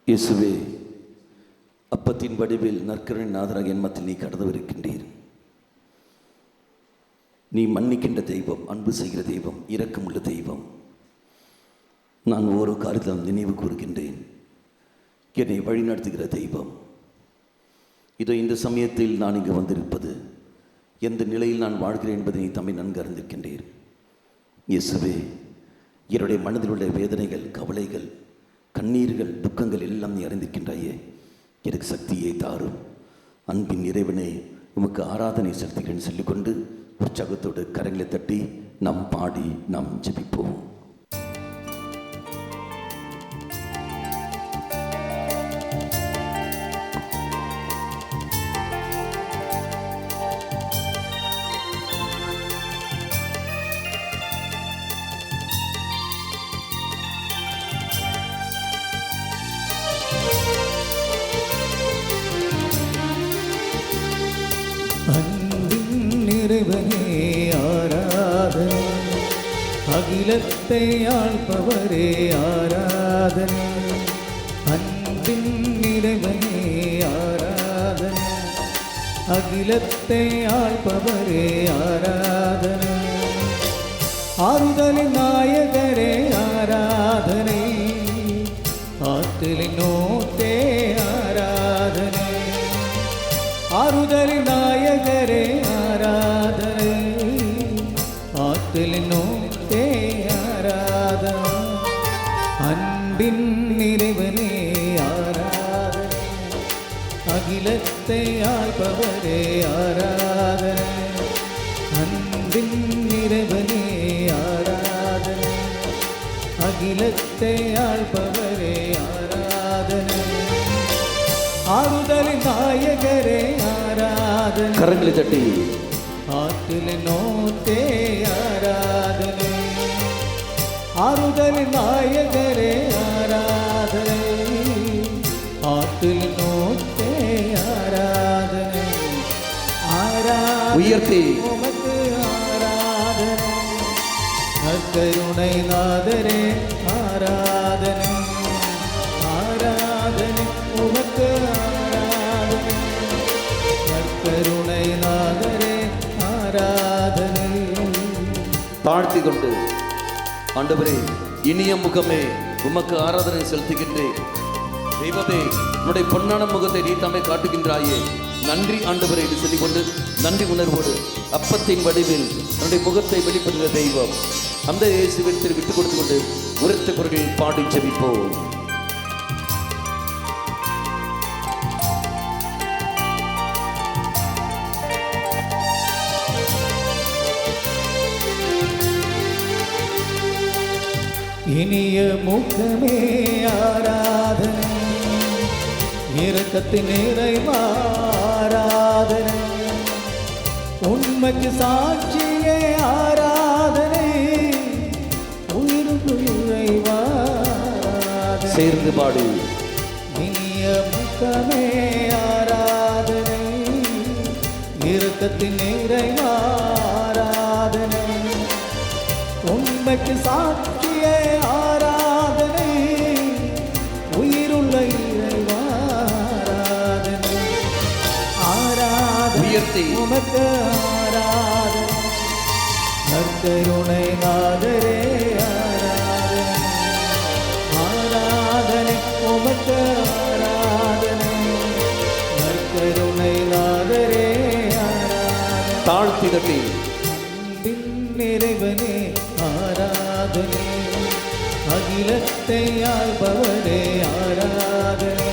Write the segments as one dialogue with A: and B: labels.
A: இயேசுவே, அப்பத்தின் வடிவில் நற்கருணை நாதராக என் மத்தியில் நீ கடந்தவிருக்கின்றீர். நீ மன்னிக்கின்ற தெய்வம், அன்பு செய்கிற தெய்வம், இரக்கமுள்ள தெய்வம். நான் ஒவ்வொரு காரியத்திலும் நினைவு கூறுகின்றேன். என்னை வழிநடத்துகிற தெய்வம். இதோ இந்த சமயத்தில் நான் இங்கு வந்திருப்பது எந்த நிலையில் நான் வாழ்கிறேன் என்பதை நீ தம்மை நன்கு அறிந்திருக்கின்றீர். இயேசுவே, என்னுடைய மனதில் உள்ள வேதனைகள், கவலைகள், கண்ணீர்கள், துக்கங்கள் எல்லாம் நீ அறிந்திருக்கின்றாயே. எனக்கு சக்தியை தாரும். அன்பின் இறைவனே, உமக்கு ஆராதனை செலுத்துகிறேன் சொல்லிக்கொண்டு உற்சாகத்தோடு கரங்களை தட்டி நாம் பாடி நாம் ஜெபிப்போம்.
B: அன்பின் இறைவனே ஆராதனை, அகிலத்தை ஆள்பவரே ஆராதனை. அன்பின் இறைவனே ஆராதனை, அகிலத்தை ஆள்பவரே ஆராதனை. ஆறுதலின் நாயகரே ஆராதனை, ஆற்றலின் நோட்டே ஆராதனை. ஆறுதலின் நாயகரே ஆராதனை, ஆற்றலின் நோக்கே ஆராதனை. அன்பின் இறைவனே ஆராதனை, அகிலத்தை ஆள்பவரே ஆராதனை. அன்பின் இறைவனே ஆராதனை, அகிலத்தை ஆள்பவரே ஆராதனை. ஆறுதலின் நாயகரே ஆராதனை,
A: கரங்களை தட்டி
B: ஆற்றலின் நோட்டே ஆராதனை. ஆறுதலின் நாயகரே ஆராதனை, ஆற்றலின் நோட்டே ஆராதனை. ஆராதனை
A: உயர்த்தி
B: உமக்கு ஆராதனை, நற்கருணை நாதரே ஆராதனை. ஆராதனை உமக்கு ஆராதனை, நற்கருணை நாதரே ஆராதனை.
A: தாழ்த்தி கொண்டு, ஆண்டவரே, இனிய முகமே உமக்கு ஆராதனை செலுத்துகின்றேன். தெய்வமே, உன்னுடைய பொன்னான முகத்தை நீ தம்மை காட்டுகின்றாயே. நன்றி ஆண்டவரே என்று சொல்லிக்கொண்டு நன்றி உணர்வோடு அப்பத்தின் வடிவில் தன்னுடைய முகத்தை வெளிப்படுகிற தெய்வம் அந்த இயேசுவிடத்தில் விட்டுக் கொடுத்து கொண்டு உரத்த குரலில் பாடி ஜெபிப்போம்.
B: இனிய முகமே ஆராதனை, இரக்கத்தின் நிறைவாராதனை. உண்மைக்கு சாட்சியே ஆராதனை, உயிருக்கு இறைவாராதனை.
A: சேர்ந்து பாடி.
B: இனிய முகமே ஆராதனை, இரக்கத்தின் நிறைவாராதனை. உண்மைக்கு சாட்சியே ஆராதனை, உயிருள்ள இறைவாராதனை. ஆராதனை
A: உயர்த்தி
B: உமக்கு ஆராதனை, நற்கருணை நாதரே ஆராதனை. ஆராதனை உமக்கு ஆராதனை, நற்கருணை நாதரே ஆராதனை.
A: தாழ்த்தி தட்டி
B: இறைவனே ஆராதனை, அகிலத்தை ஆள்பவரே ஆராதனை.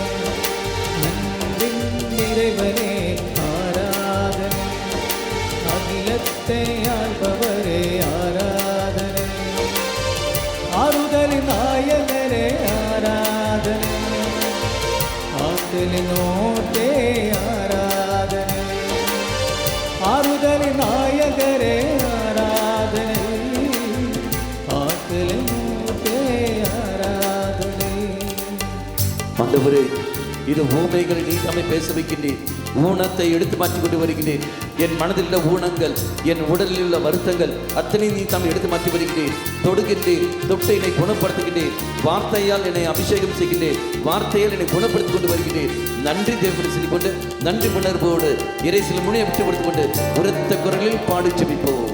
B: அன்பின் இறைவனே ஆராதனை, அகிலத்தை ஆள்பவரே ஆராதனை. ஆறுதலின் நாயகரே ஆராதனை, ஆற்றலின் நோட்டே ஆராதனை. ஆறுதலின் நாயகரே ஆராதனை, ஆற்றலின் நோட்டே ஆராதனை.
A: ஆண்டவரே, இது ஊமைகளை நீ தம்மை பேச வைக்கின்றேன். ஊனத்தை எடுத்து மாற்றி கொண்டு வருகின்றேன். என் மனதில் உள்ள ஊனங்கள், என் உடலில் உள்ள வருத்தங்கள் அத்தனை நீ தம்மை எடுத்து மாற்றி வருகின்றேன். தொடுகின்றேன், தொட்டு என்னை குணப்படுத்துகின்றேன். வார்த்தையால் என்னை அபிஷேகம் செய்கின்றேன். வார்த்தையால் என்னை குணப்படுத்திக் கொண்டு வருகின்றேன். நன்றி தேவனை சொல்லிக் கொண்டு நன்றி உணர்வோடு இறை சில முனையை விட்டு கொடுத்துக் கொண்டு உரத்த குரலில் பாடி ஜெபிப்போம்.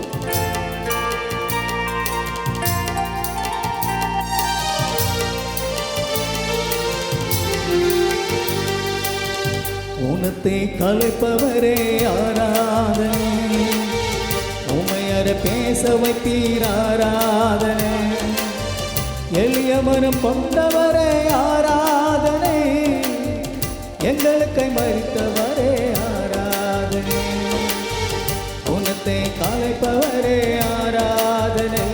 B: ஊனத்தை கலைப்பவரே ஆராதனை, உமையர பேச வைத்தீர் ஆராதனை, எளிய மனம் கொண்டவரே ஆராதனை, எங்களுக்கை மறித்தவரே ஆராதனை. ஊனத்தை கலைப்பவரே ஆராதனை,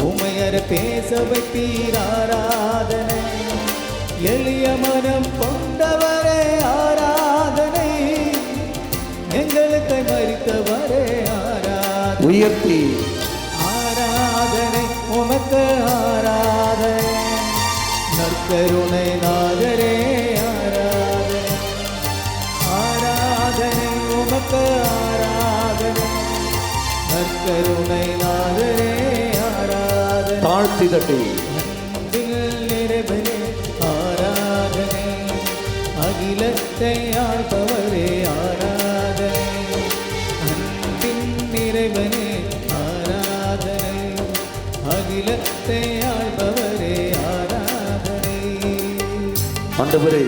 B: உமையர பேச வைத்தீர் ஆராதனை, எளிய மனம் கொண்டவரே ஆராதனை, எங்களுக்கு மறித்தவரே ஆராதனை.
A: உயர்த்தி
B: ஆராதனை உமக்கு ஆராதனை, நற்கருணை நாதரே ஆராதனை. ஆராதனை உமக்கு ஆராதனை, நற்கருணை நாதரே ஆராதனை.
A: தாழ்த்தி தட்டி
B: நிறைவனே ஆராதனை, அகிலத்தை ஆள்பவரே ஆராதனை, அன்பின் நிறைவனே ஆராதனை, அகிலத்தை ஆள்பவரே ஆராதனை.
A: ஆண்டவரே,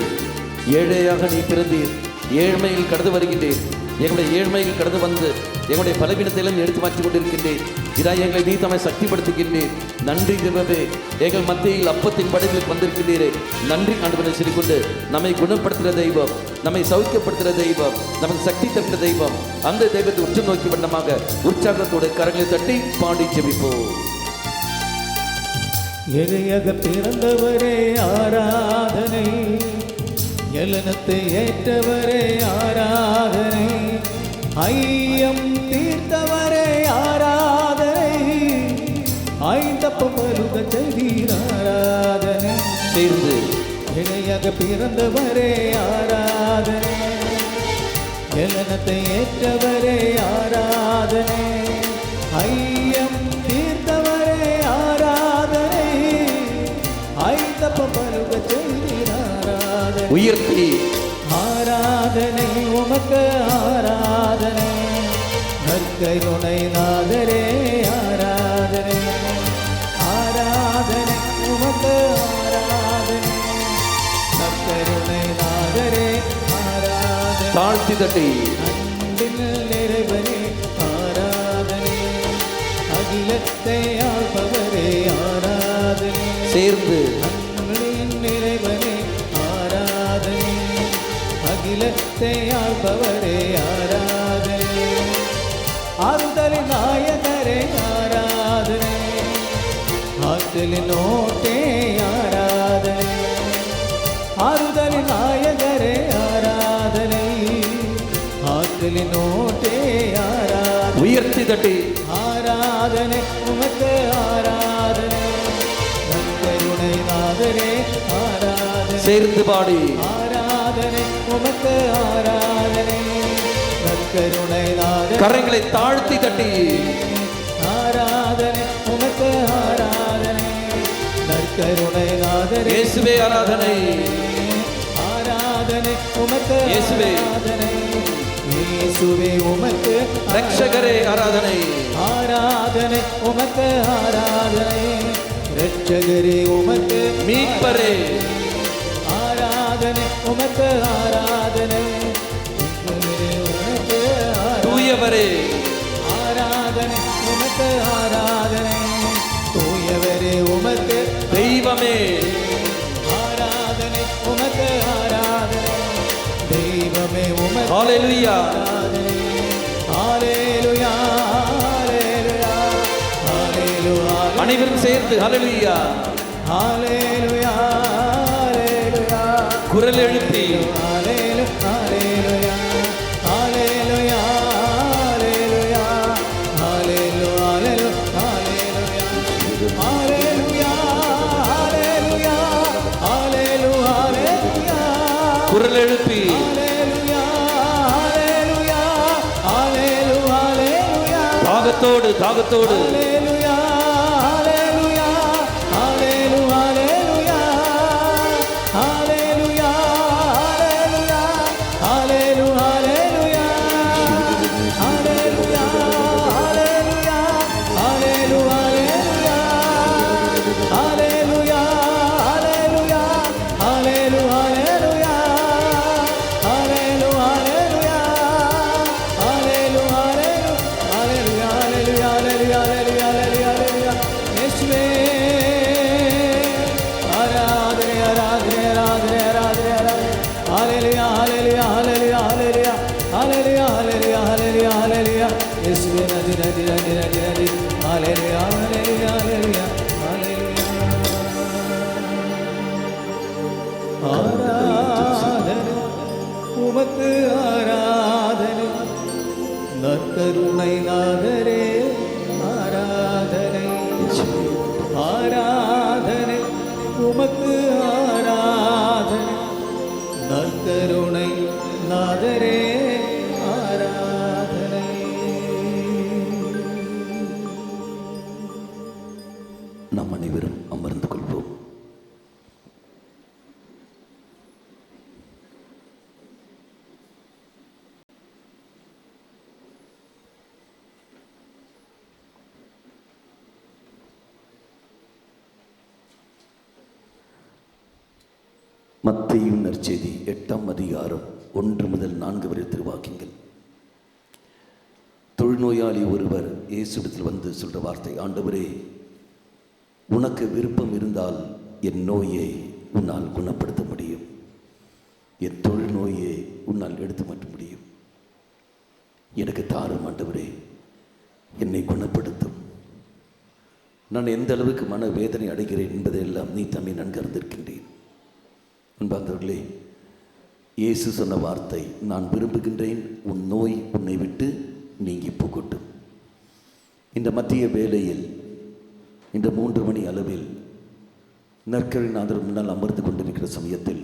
A: ஏழையாக நீ பிறந்தீர். ஏழ்மையில் கடந்து வருகின்றேன். எங்களுடைய ஏழ்மையில் கடந்து வந்து எங்களுடைய பலவீனத்தையும் எடுத்து மாற்றி கொண்டிருக்கின்றேன். இதான் எங்களை நீ தம்மை சக்திப்படுத்துகின்றேன். நன்றி தேவவே, எங்கள் மத்தியில் அப்பத்தின் படைப்பில் வந்திருக்கின்றீரே. நன்றி ஆண்டவரை சொல்லிக்கொண்டு நம்மை குணப்படுத்துகிற தெய்வம், நம்மை சௌக்கியப்படுத்துகிற தெய்வம், நமக்கு சக்தி தருகிற தெய்வம், அந்த தெய்வத்தை உற்று நோக்கி வண்ணமாக உற்சாகத்தோடு கரங்களை தட்டி பாடி ஜெபிப்போம்.
B: எளியக பிறந்தவரே ஆராதனை, எலனத்தை ஏற்றவரே ஆராதனை, ஐயம் தீர்த்தவரே ஆராதனை, ஐந்தப்பம் பருக செய்தீர் ஆராதனை.
A: சேர்ந்து
B: இளையக பிறந்தவரே ஆராதனை, எலனத்தை ஏற்றவரே ஆராதனை, ஐயம் தீர்த்தவரே ஆராதனை, ஐந்தப்பம் பருக செய்தீர் ஆராதனை.
A: உயர்த்தி
B: ஆராதனை உமக்கு ஆராதனை, நற்கருணை நாதரே ஆராதனை. ஆராதனை உமக்கு ஆராதனை, நற்கருணை நாதரே ஆராதனை.
A: தாழ்த்தி தட்டி
B: அன்பின் நிறைவனே ஆராதனை, அகிலத்தை ஆள்பவரே ஆராதனை.
A: சேர்ந்து
B: அன்பின் நிறைவனே ஆராதனை, அகிலத்தை ஆள்பவரே ஆராதனை. ஆறுதலின் நாயகரே ஆராதனை, ஆற்றலின் ஓட்டே ஆராதனை. ஆறுதலின் நாயகரே ஆராதனை, ஆற்றலின் ஓட்டே ஆராதனை.
A: உயர்த்தி தட்டி
B: ஆராதனை உமக்கு ஆராதனை, நற்கருணை நாதரே ஆராதனை.
A: சேர்ந்து பாடி
B: ஆராதனை உமக்கு ஆராதனை, நற்கருணை நாதரே.
A: கரங்களை தாழ்த்தி தட்டி
B: ஆராதனை உமக்கு ஆராதனை, நற்கருணை நாதரே.
A: இயேசுவே ஆராதனை.
B: ஆராதனை உமக்கு
A: இயேசுவே.
B: ஆராதனை, இயேசுவே உமக்கு
A: ரட்சகரே ஆராதனை.
B: ஆராதனை உமக்கு ஆராதனை, ரட்சகரே உமக்கு
A: மீட்பரே
B: ஆராதனை உமக்கு ஆராதனை, உமக்கு
A: தூயவரே
B: ஆராதனை உமக்கு ஆராதனை, தூயவரே உமக்கு
A: தெய்வமே
B: ஆராதனை உமக்கு ஆராதனை, தெய்வமே உமக்கு
A: ஹalleluya.
B: ஆராதனை. ஹalleluya ஹalleluya ஹalleluya.
A: அனைவரும் சேர்ந்து ஹalleluya
B: ஹalleluya ஹalleluya.
A: குரல் எழுப்பி
B: ஹalleluya ஹalleluya ஹalleluya ஹalleluya ஹalleluya ஹalleluya ஹalleluya ஹalleluya ஹalleluya
A: தாகத்தோடு தாகத்தோடு
B: ஹalleluya ஹalleluya ஹalleluya ஹalleluya ஹalleluya ஹalleluya ஹalleluya ஹalleluya ஹalleluya ஹalleluya ஹalleluya ஹalleluya உமக்கு ஆராதனை நற்கருணை நாதரே ஆராதனை ஆராதனை உமக்கு ஆராதனை நற்கருணை நாதரே ஆராதனை.
A: நாம் அனைவரும் அமர்ந்து கொள்வோம். மத்தேயு நற்செய்தி 8ஆம் அதிகாரம் 1 முதல் 4 வரை திருவாக்கியங்கள். தொழுநோயாளி ஒருவர் இயேசுவிடத்தில் வந்து சொல்ற வார்த்தை, ஆண்டவரே, உனக்கு விருப்பம் இருந்தால் என் நோயை உன்னால் குணப்படுத்த முடியும், என் தொழுநோயை உன்னால் எடுத்து மாற்ற முடியும். எனக்கு தாரும் ஆண்டவரே, என்னை குணப்படுத்தும். நான் எந்த அளவுக்கு மன வேதனை அடைகிறேன் என்பதையெல்லாம் நீ தம்மை நன்கு அறிந்திருக்கின்றேன். அன்பார்ந்தவர்களே, இயேசு சொன்ன வார்த்தை, நான் விரும்புகின்றேன் உன் நோய் உன்னை விட்டு நீங்கி போகட்டும். இந்த மத்திய வேளையில் இந்த 3 மணி அளவில் நற்கருணைநாதர் முன்னால் அமர்ந்து கொண்டிருக்கிற சமயத்தில்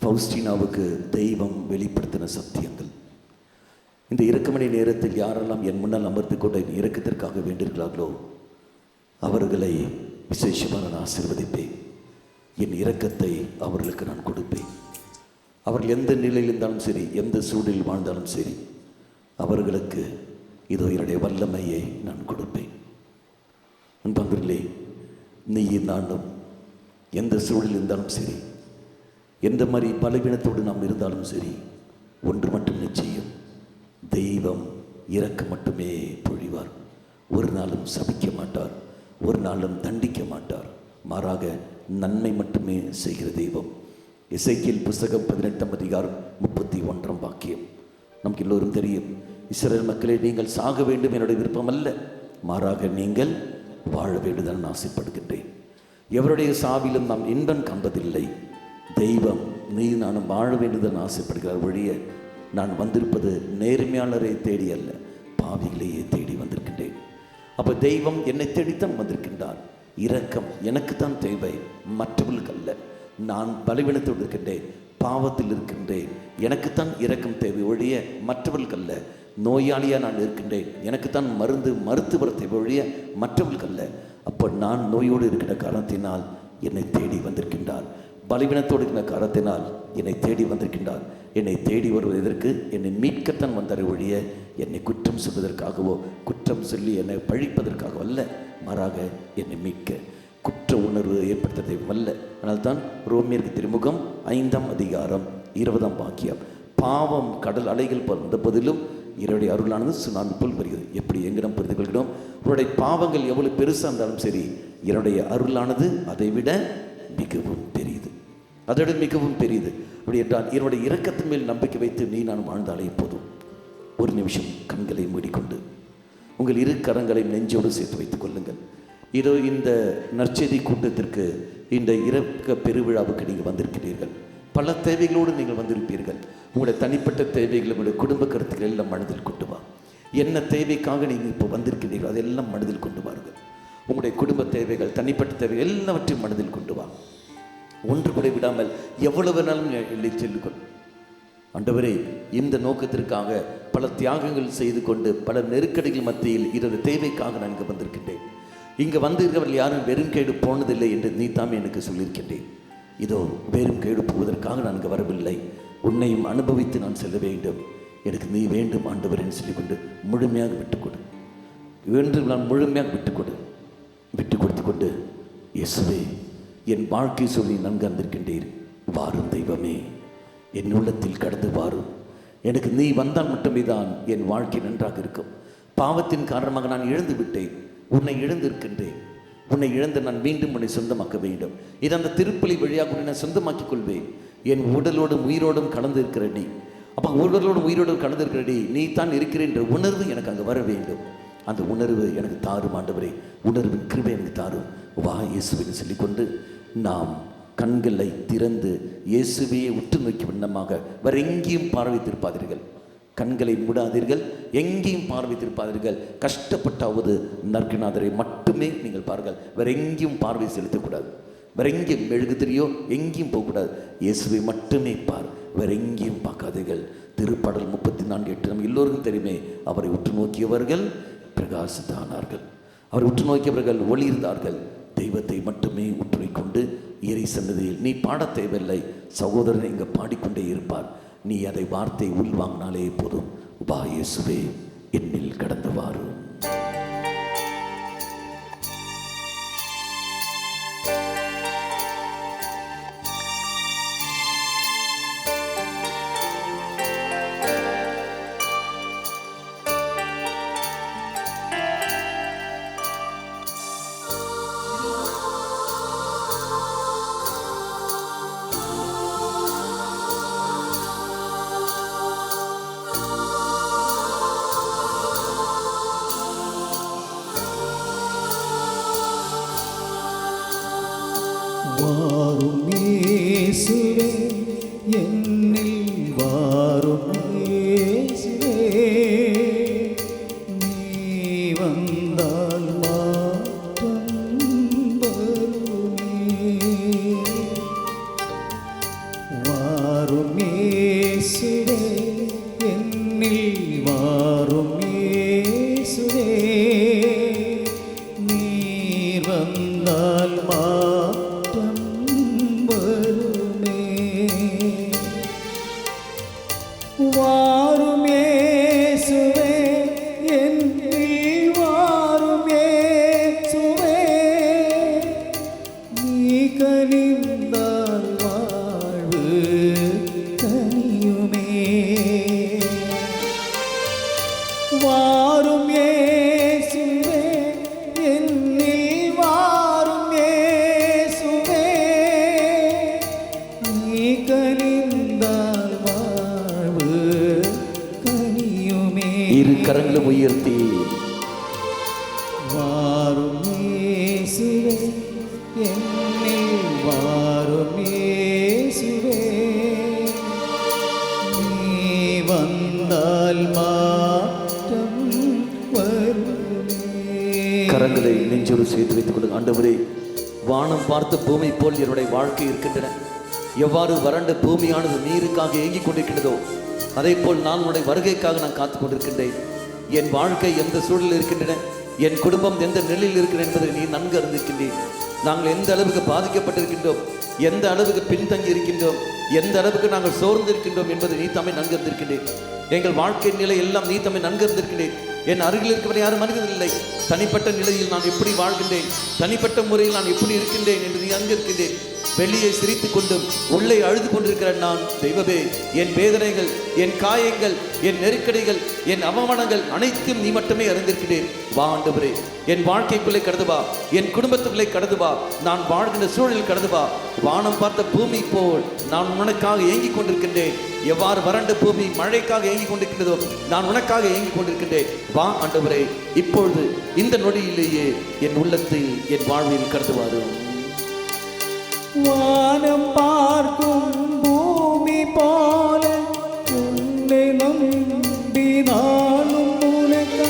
A: ஃபவுஸ்டினாவுக்கு தெய்வம் வெளிப்படுத்தின சத்தியங்கள். இந்த 2 மணி நேரத்தில் யாரெல்லாம் என் முன்னால் அமர்ந்து கொண்ட இரக்கத்திற்காக வேண்டியிருக்கிறார்களோ அவர்களை விசேஷமாக நான் ஆசீர்வதிப்பேன். என் இரக்கத்தை அவர்களுக்கு நான் கொடுப்பேன். அவர்கள் எந்த நிலையில் இருந்தாலும் சரி, எந்த சூழலில் வாழ்ந்தாலும் சரி, அவர்களுக்கு இதோ என்னுடைய வல்லமையை நான் கொடுப்பேன். அன்பார்களே, நீ நானும் எந்த சூழலில் இருந்தாலும் சரி, எந்த மாதிரி பலவீனத்தோடு நாம் இருந்தாலும் சரி, ஒன்று மட்டும் நிச்சயம், தெய்வம் இரக்கம் மட்டுமே பொழிவார். ஒரு நாளும் சபிக்க மாட்டார், ஒரு நாளும் தண்டிக்க மாட்டார். மாறாக நன்மை மட்டுமே செய்கிற தெய்வம். எசேக்கியேல் புஸ்தகம் 18ஆம் அதிகாரம் 31ஆம் வாக்கியம். நமக்கு எல்லோரும் தெரியும், இஸ்ரவேல் மக்களே, நீங்கள் சாக வேண்டும் என்னுடைய விருப்பம் அல்ல, மாறாக நீங்கள் வாழ வேண்டும் நான் ஆசைப்படுகின்றேன். எவருடைய சாவிலும் நாம் இன்பம் காண்பதில்லை. தெய்வம் நீ நானும் வாழ வேண்டுதல் ஆசைப்படுகிறார் வழிய நான் வந்திருப்பது நேர்மையாளரை தேடி அல்ல, பாவிகளையே தேடி வந்திருக்கின்றேன். அப்போ தெய்வம் என்னை தேடித்தான் வந்திருக்கின்றார். இரக்கம் எனக்குத்தான் தேவை, மற்றவர்களுக்கு அல்ல. நான் பலவீனத்தோடு இருக்கின்றேன், பாவத்தில் இருக்கின்றேன், எனக்குத்தான் இரக்கம் தேவை ஒழிய மற்றவர்களுக்கு அல்ல. நோயாளியாக நான் இருக்கின்றேன், எனக்குத்தான் மருத்துவர் தேவை ஒழிய மற்றவர்களுக்கு அல்ல. அப்போ நான் நோயோடு இருக்கிற காரணத்தினால் என்னை தேடி வந்திருக்கின்றார். பலவீனத்தோடு இருக்கிற காரணத்தினால் என்னை தேடி வந்திருக்கின்றார். என்னை தேடி வருவதற்கு என்னை மீட்கத்தான் வந்தார் ஒழிய என்னை குற்றம் சொல்வதற்காகவோ குற்றம் சொல்லி என்னை பழிப்பதற்காகவோ அல்ல, மாறாக என்னை மீட்க குற்ற உணர்வு ஏற்படுத்த அல்ல. அதனால்தான் ரோமியருக்கு திருமுகம் 5ஆம் அதிகாரம் 20ஆம் வாக்கியம், பாவம் கடல் அலைகள் வந்த போதிலும் என்னுடைய அருளானது சுனாமி போல் வருகிறது. எப்படி எங்கிடம் புரிந்து கொள்கிறோம்? உன்னுடைய பாவங்கள் எவ்வளவு பெருசாக இருந்தாலும் சரி, என்னுடைய அருளானது அதை விட மிகவும் பெரியது, அதோட மிகவும் பெரியது. அப்படி என்றால் என்னுடைய இரக்கத்தின் மேல் நம்பிக்கை வைத்து நீ நான் வாழ்ந்தாலே போதும். ஒரு நிமிஷம் கண்களை மூடிக்கொண்டு உங்கள் 2 கரங்களையும் நெஞ்சோடு சேர்த்து வைத்துக் கொள்ளுங்கள். இதோ இந்த நற்செய்தி கூட்டத்திற்கு, இந்த இரக்க பெருவிழாவுக்கு நீங்கள் வந்திருக்கிறீர்கள். பல தேவைகளோடு நீங்கள் வந்திருப்பீர்கள். உங்களுடைய தனிப்பட்ட தேவைகள், உங்களுடைய குடும்ப கருத்துக்கள் எல்லாம் மனதில் கொண்டு வா. என்ன தேவைக்காக நீங்கள் இப்போ வந்திருக்கிறீர்கள் அதெல்லாம் மனதில் கொண்டு வாருங்கள். உங்களுடைய குடும்ப தேவைகள், தனிப்பட்ட தேவைகள் எல்லாவற்றையும் மனதில் கொண்டு வா. ஒன்று கூட விடாமல் எவ்வளவு நாளும் எழுதி செல்லுங்கள். ஆண்டவரே, இந்த நோக்கத்திற்காக பல தியாகங்கள் செய்து கொண்டு பல நெருக்கடிகள் மத்தியில் இதோட தேவைக்காக நான் இங்கே வந்திருக்கின்றேன். இங்கே வந்திருக்கிறவர்கள் யாரும் வெறும் கேடு போனதில்லை என்று நீ தாமே எனக்கு சொல்லியிருக்கின்றேன். இதோ வெறும் கேடு போவதற்காக நான் இங்கே வரவில்லை, உன்னையும் அனுபவித்து நான் செல்ல வேண்டும், எனக்கு நீ வேண்டும் ஆண்டவர் என்று சொல்லிக்கொண்டு முழுமையாக விட்டுக்கொடு என்று நான் முழுமையாக விட்டு கொடுத்து கொண்டு, இயேசுவே என் வாழ்க்கை சொல்லி நன்கு அறிந்திருக்கின்றீர், வாரும் தெய்வமே என் உள்ளத்தில் கடந்து வாரும், எனக்கு நீ வந்தால் மட்டுமே தான் என் வாழ்க்கை நன்றாக இருக்கும். பாவத்தின் காரணமாக நான் இழந்து விட்டேன், உன்னை இழந்திருக்கின்றேன், உன்னை இழந்து நான் மீண்டும் உன்னை சொந்தமாக்க வேண்டும். இது அந்த திருப்பலி வழியாக உன்னை நான் சொந்தமாக்கிக் கொள்வேன். என் உடலோடும் உயிரோடும் கலந்து இருக்கிற நீ, அப்போ உடலோடும் உயிரோடும் கலந்து இருக்கிற நீ தான் இருக்கிறேன் என்ற உணர்வு எனக்கு அங்கே வர வேண்டும். அந்த உணர்வு எனக்கு தாரும் ஆண்டவரே, உணர்வின் கிருபை எனக்கு தாரும், வா இயேசுவின்னு சொல்லிக்கொண்டு நாம் கண்களை திறந்து இயேசுவையே உற்று நோக்கி வண்ணமாக வேற எங்கேயும் பார்வை திருப்பாதீர்கள், கண்களை மூடாதீர்கள், எங்கேயும் பார்வை திருப்பாதீர்கள். கஷ்டப்பட்டாவது நற்கநாதரை மட்டுமே நீங்கள் பாருங்கள், வேற எங்கேயும் பார்வை செலுத்தக்கூடாது, வேற எங்கேயும் மெழுகுதிரியோ எங்கேயும் போகக்கூடாது, இயேசுவை மட்டுமே பார், வேற எங்கேயும் பார்க்காதீர்கள். திருப்பாடல் 34:8 நம்ம எல்லோருக்கும் தெரியுமே, அவரை உற்று நோக்கியவர்கள் பிரகாசித்தானார்கள், அவரை உற்று நோக்கியவர்கள் ஒளி இருந்தார்கள். தெய்வத்தை மட்டுமே உற்று கொண்டு இறை சன்னதியில் நீ பாட தேவையில்லை, சகோதரனை இங்கே பாடிக்கொண்டே இருப்பார், நீ அதை வார்த்தை உள்வாங்கினாலே போதும். வா இயேசுவே என்னில் கடந்து வாரும்.
B: வாரும் இயேசுவே என்னில் வாரும் இயேசுவே, நீ வந்தால் மாற்றம் வருமே. வாரும் இயேசுவே என்னில் வாரும் இயேசுவே, நீர் வந்தால் வாரும் இயேசுவே என்னில் வாரும் இயேசுவே, நீ கனிந்தால் வாழ்வு கனியுமே. வாரும் இயேசுவே என்னில் வாரும் இயேசுவே, நீ கனிந்தால் இரு கரங்களும் உயர்த்தி வாரும் இயேசுவே என்னில் வாரும் இயேசுவே, நீ வந்தால் மாற்றம் வருமே. கரங்களை நெஞ்சோடு சேர்த்து வைத்துக் கொள்ளுங்க. ஆண்டவரே, வானம் பார்த்த பூமி போல் என்னுடைய வாழ்க்கை இருக்கின்றன. எவ்வாறு வறண்ட பூமியானது நீருக்காக ஏங்கிக் கொண்டிருக்கிறதோ, அதே போல் நான் உன்னுடைய வருகைக்காக நான் காத்துக் கொண்டிருக்கின்றேன். என் வாழ்க்கை எந்த சூழலில் இருக்கின்றன, என் குடும்பம் எந்த நிலையில் இருக்கிறது என்பதை நீ நன்கு அறிந்திருக்கின்றேன். நாங்கள் எந்த அளவுக்கு பாதிக்கப்பட்டிருக்கின்றோம், எந்த அளவுக்கு பின்தங்கி இருக்கின்றோம், எந்த அளவுக்கு நாங்கள் சோர்ந்து இருக்கின்றோம் என்பதை நீ தம்மை நன்கு அறிந்திருக்கின்றேன். எங்கள் வாழ்க்கை நிலை எல்லாம் நீ தம்மை நன்கு அறிந்திருக்கின்றேன். என் அருகில் இருக்கிறவரை யாரும் அறிந்ததில்லை. தனிப்பட்ட நிலையில் நான் எப்படி வாழ்கின்றேன், தனிப்பட்ட முறையில் நான் எப்படி இருக்கின்றேன் என்று நீ அறிந்திருக்கின்றேன். வெளியே சிரித்து கொண்டும் உள்ளே அழுது கொண்டிருக்கிற நான், தெய்வமே, என் வேதனைகள், என் காயங்கள், என் நெருக்கடிகள், என் அவமானங்கள் அனைத்தும் நீ மட்டுமே அறிந்திருக்கிறேன். வா ஆண்டவரே, என் வாழ்க்கைக்குள்ளே கடந்து வா, என் குடும்பத்துக்குள்ளே கடந்து வா, நான் வாழ்கின்ற சூழலில் கடந்து வா. வானம் பார்த்த பூமி போல் நான் உனக்காக ஏங்கிக் கொண்டிருக்கின்றேன். எவ்வாறு வறண்ட பூமி மழைக்காக ஏங்கிக் கொண்டிருக்கிறதோ, நான் உனக்காக ஏங்கிக் கொண்டிருக்கின்றேன். வா ஆண்டவரே, இப்பொழுது இந்த நொடியிலேயே என் உள்ளத்தில், என் வாழ்வில் கடந்து வாரும். வானம் பார்க்கும் பூமி போல உன்னை நம்பினாலும் உனக்கு,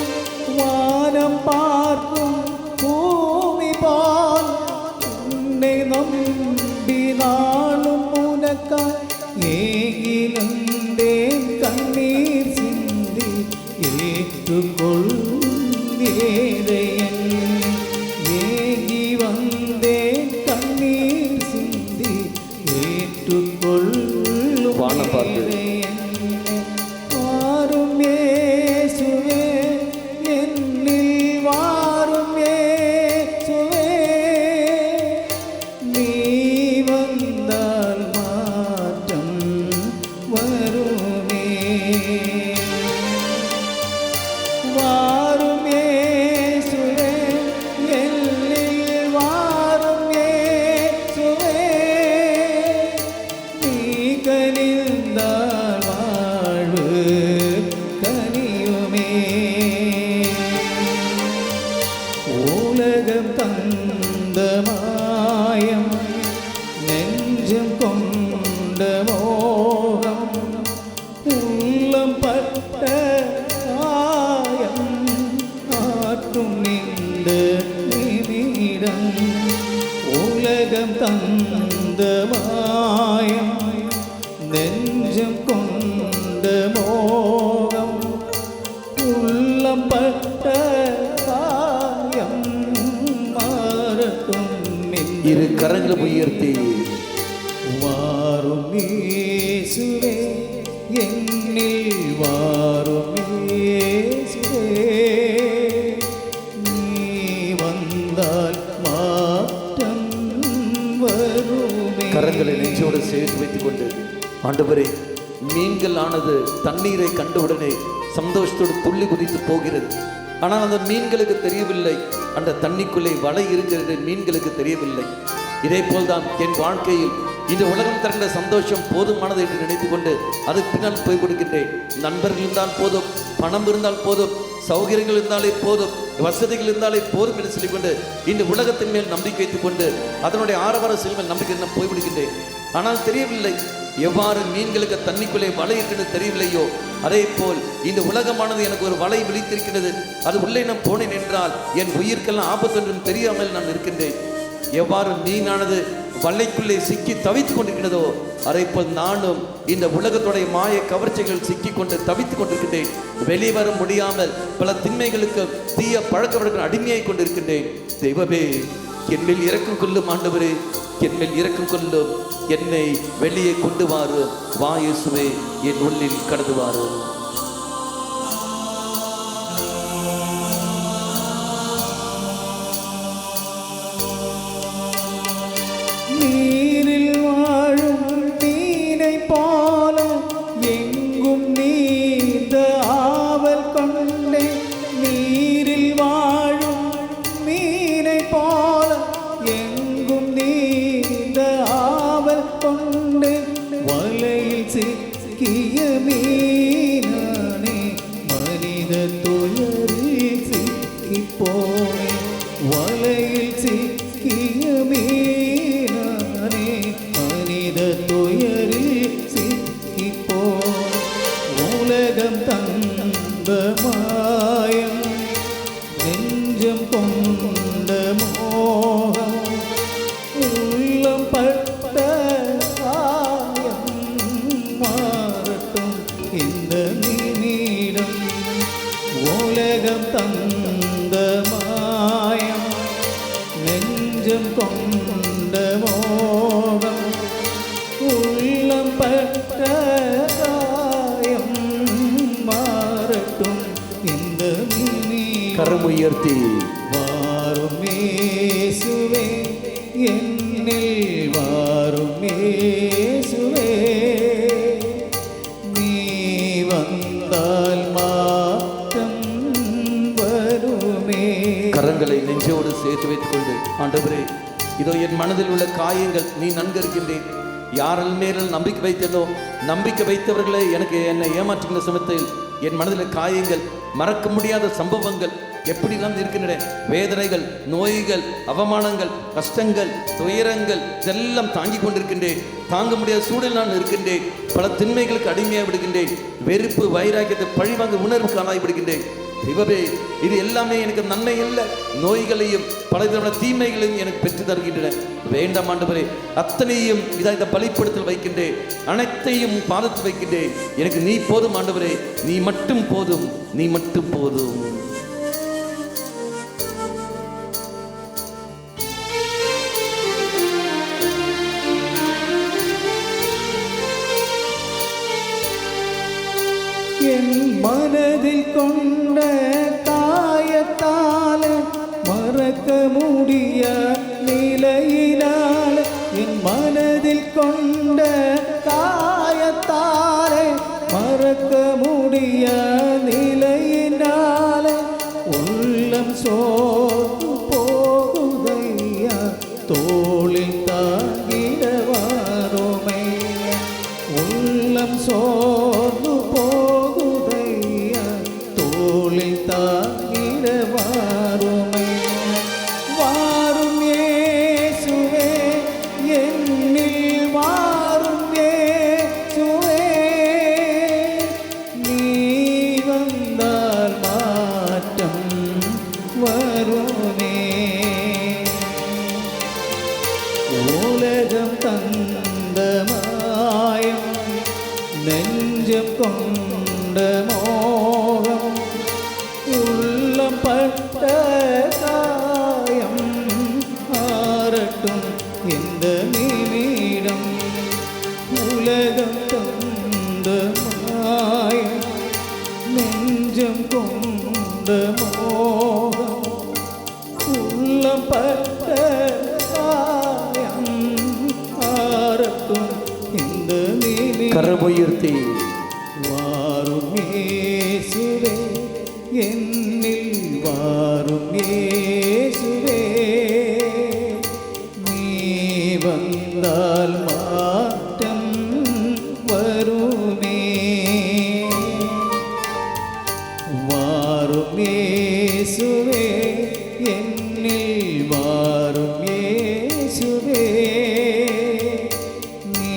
B: வானம் பார்க்கும் பூமி போல உன்னை நம்பினாலும் உனக்கு, ஏகினந்தேன் கண்ணீர் சிந்தி ஏங்கி வந்தேன் கண்ணீர் சிந்தி ஏற்றுக்கொள்ளும்
A: வானம் பார்த்து.
B: வாரும் இயேசுவே என்னில் வாரும் இயேசுவே நீ வந்தால் மாற்றம் வருமே வாரும் இயேசுவே என்னில் வாரும் இயேசுவே நீ கனிந்தால் வாழ்வு கனியுமே உலகம் தந்த மாயம் நெஞ்சம் கொண்ட மோகம் உள்ளம் பட்ட காயம் ஆற்றும் இந்த நிமிடம் உலகம் தந்த மாயம் நெஞ்சம் கொண்ட மோகம் உள்ளம் பட்ட காயம் மாறட்டும்
A: இரு கரங்களை உயர்த்தி
B: வாரும் இயேசுவே என்னில் வாரும் இயேசுவே நீ வந்தால் மாற்றம் வருமே
A: கரங்களை நெஞ்சோடு சேர்த்து வைத்துக் கொண்டு ஆண்டவரே, மீன்கள் ஆனது தண்ணீரை கண்டவுடனே சந்தோஷத்தோடு துள்ளி குதித்து போகிறது. ஆனால் அந்த மீன்களுக்கு தெரியவில்லை அந்த தண்ணிக்குள்ளே வலை இருக்கிறது மீன்களுக்கு தெரியவில்லை. இதே போல்தான் என் வாழ்க்கையில் இந்த உலகம் தரந்த சந்தோஷம் போதுமானது என்று நினைத்து கொண்டு அதுக்கு பின்னால் போய் கொடுக்கின்றேன். நண்பர்கள் இருந்தால் போதும், பணம் இருந்தால் போதும், சௌகரியங்கள் இருந்தாலே போதும், வசதிகள் இருந்தாலே போதும் என்று சொல்லிக்கொண்டு இந்த உலகத்தின் மேல் நம்பிக்கை வைத்துக் கொண்டு அதனுடைய ஆரவார செல்வன் நம்பிக்கை நான் போய்விடுகின்றேன். ஆனால் தெரியவில்லை எவ்வாறு மீன்களுக்கு தண்ணிக்குள்ளே வலை இருக்கிறது தெரியவில்லையோ அதே போல் இந்த உலகமானது எனக்கு ஒரு வலை விழித்திருக்கிறது. அது உள்ளே நான் போனேன் என்றால் என் உயிர்க்கெல்லாம் ஆபத்து என்றும் தெரியாமல் நான் இருக்கின்றேன். எவ்வாறு மீனானது வலைக்குள்ளே சிக்கி தவித்துக் கொண்டிருக்கிறதோ அதே போல் நானும் இந்த உலகத்துடைய மாய கவர்ச்சிகள் சிக்கி கொண்டு தவித்துக் கொண்டிருக்கின்றேன். வெளிவர முடியாமல் பல திண்மைகளுக்கு தீய பழக்க வழக்க அடிமையாய் கொண்டிருக்கின்றேன். தெய்வமே, என்மேல் இரக்கம் கொள்ளும் ஆண்டவரே, என்மேல் இரக்கம் கொள்ளும். என்னை வெளியே கொண்டு வாரும். வா இயேசுவே, என் உள்ளில் கடந்து வாரும்.
B: நீரில் வாழும் மீனை போல எங்கும் நீந்த ஆவல் கொண்டே நீரில் வாழும் மீனை போல எங்கும் நீந்த ஆவல் கொண்டே வலையில் சிக்கிய மீனானே மனித துயரில் சிக்கி போனே வலையில் சிக்கிய மீனானே மனித துயரில் சிக்கி போனே உலகம் தந்த மாயம் நெஞ்சம் கொண்ட மோகம் உள்ளம் பட்ட காயம் மாறட்டும் இந்த நிமிடம் உலகம் தந்த மாயம் நெஞ்சம் கொண்ட மோகம் உள்ளம் பட்ட காயம் மாறட்டும் இந்த நிமிடம்
A: கரம் உயர்த்தி
B: வாரும் இயேசுவே என்னில் வாரும் இயேசுவே நீ வந்தால் மாற்றம் வருமே
A: கரங்களை நெஞ்சோடு சேர்த்து வைத்துக் கொண்டு ஆண்டவரே, இதோ என் மனதில் உள்ள காயங்கள் நீ நன்கு இருக்கின்றேன். யாரின் மேலும் நம்பிக்கை வைத்தனோ நம்பிக்கை வைத்தவர்களை என்னை ஏமாற்றுகின்ற சமயத்தில் என் மனதில் காயங்கள், மறக்க முடியாத சம்பவங்கள் எப்படிலாம் இருக்கின்றன. வேதனைகள், நோய்கள், அவமானங்கள், கஷ்டங்கள், துயரங்கள் இதெல்லாம் தாங்கி கொண்டிருக்கின்றேன். தாங்க முடியாத சூழல் நான் இருக்கின்றேன். பல திண்மைகளுக்கு அடிமையாக விடுகின்றேன். வெறுப்பு, வைராக்கியத்தை பழிவாங்க உணர்வுக்கு ஆளாகி விடுகின்றேன். இவவே, இது எல்லாமே எனக்கு நன்மை இல்லை. நோய்களையும் பல விதமான தீமைகளையும் எனக்கு பெற்று தருகின்றன. வேண்டாம் ஆண்டவரே, அத்தனையும் இந்த பலிப்படுத்தல் வைக்கின்றேன். அனைத்தையும் பாதத்தில் வைக்கின்றேன். எனக்கு நீ போதும் ஆண்டவரே, நீ மட்டும் போதும், நீ மட்டும் போதும்.
C: மனதில் கொண்ட காயத்தால மறக்க முடிய நிலையினால என் மனதில் கொண்ட காயத்தாலே மறக்க முடிய நிலையினால உள்ளம் சோர்ந்து போகுதையா தோளில் தாங்கிடவாரோமே உள்ளம் சோர்ந்து போகுதையா தோளில் தாங்கிடவாரோமே வாரும் இயேசுவே என்னில் வாரும் இயேசுவே நீ வந்தால் மாற்றம் வருமே உலகம் தந்த மாயம் நெஞ்சம் கொண்ட மோகம் உள்ளம் பட்ட காயம் ஆரட்டும் இந்த நிமிடம் உலகம் தந்த மாயம் நெஞ்சம் கொண்ட மோகம் உள்ளம் பட்ட காயம் ஆரட்டும் இந்த நிமிடம்
B: கரமுயர்த்தி
C: வாரும் இயேசுவே என்னில் வாரும் இயேசுவே நீ வந்தால் மாற்றம் வருமே வாரும் இயேசுவே என்னில் வாரும் இயேசுவே நீ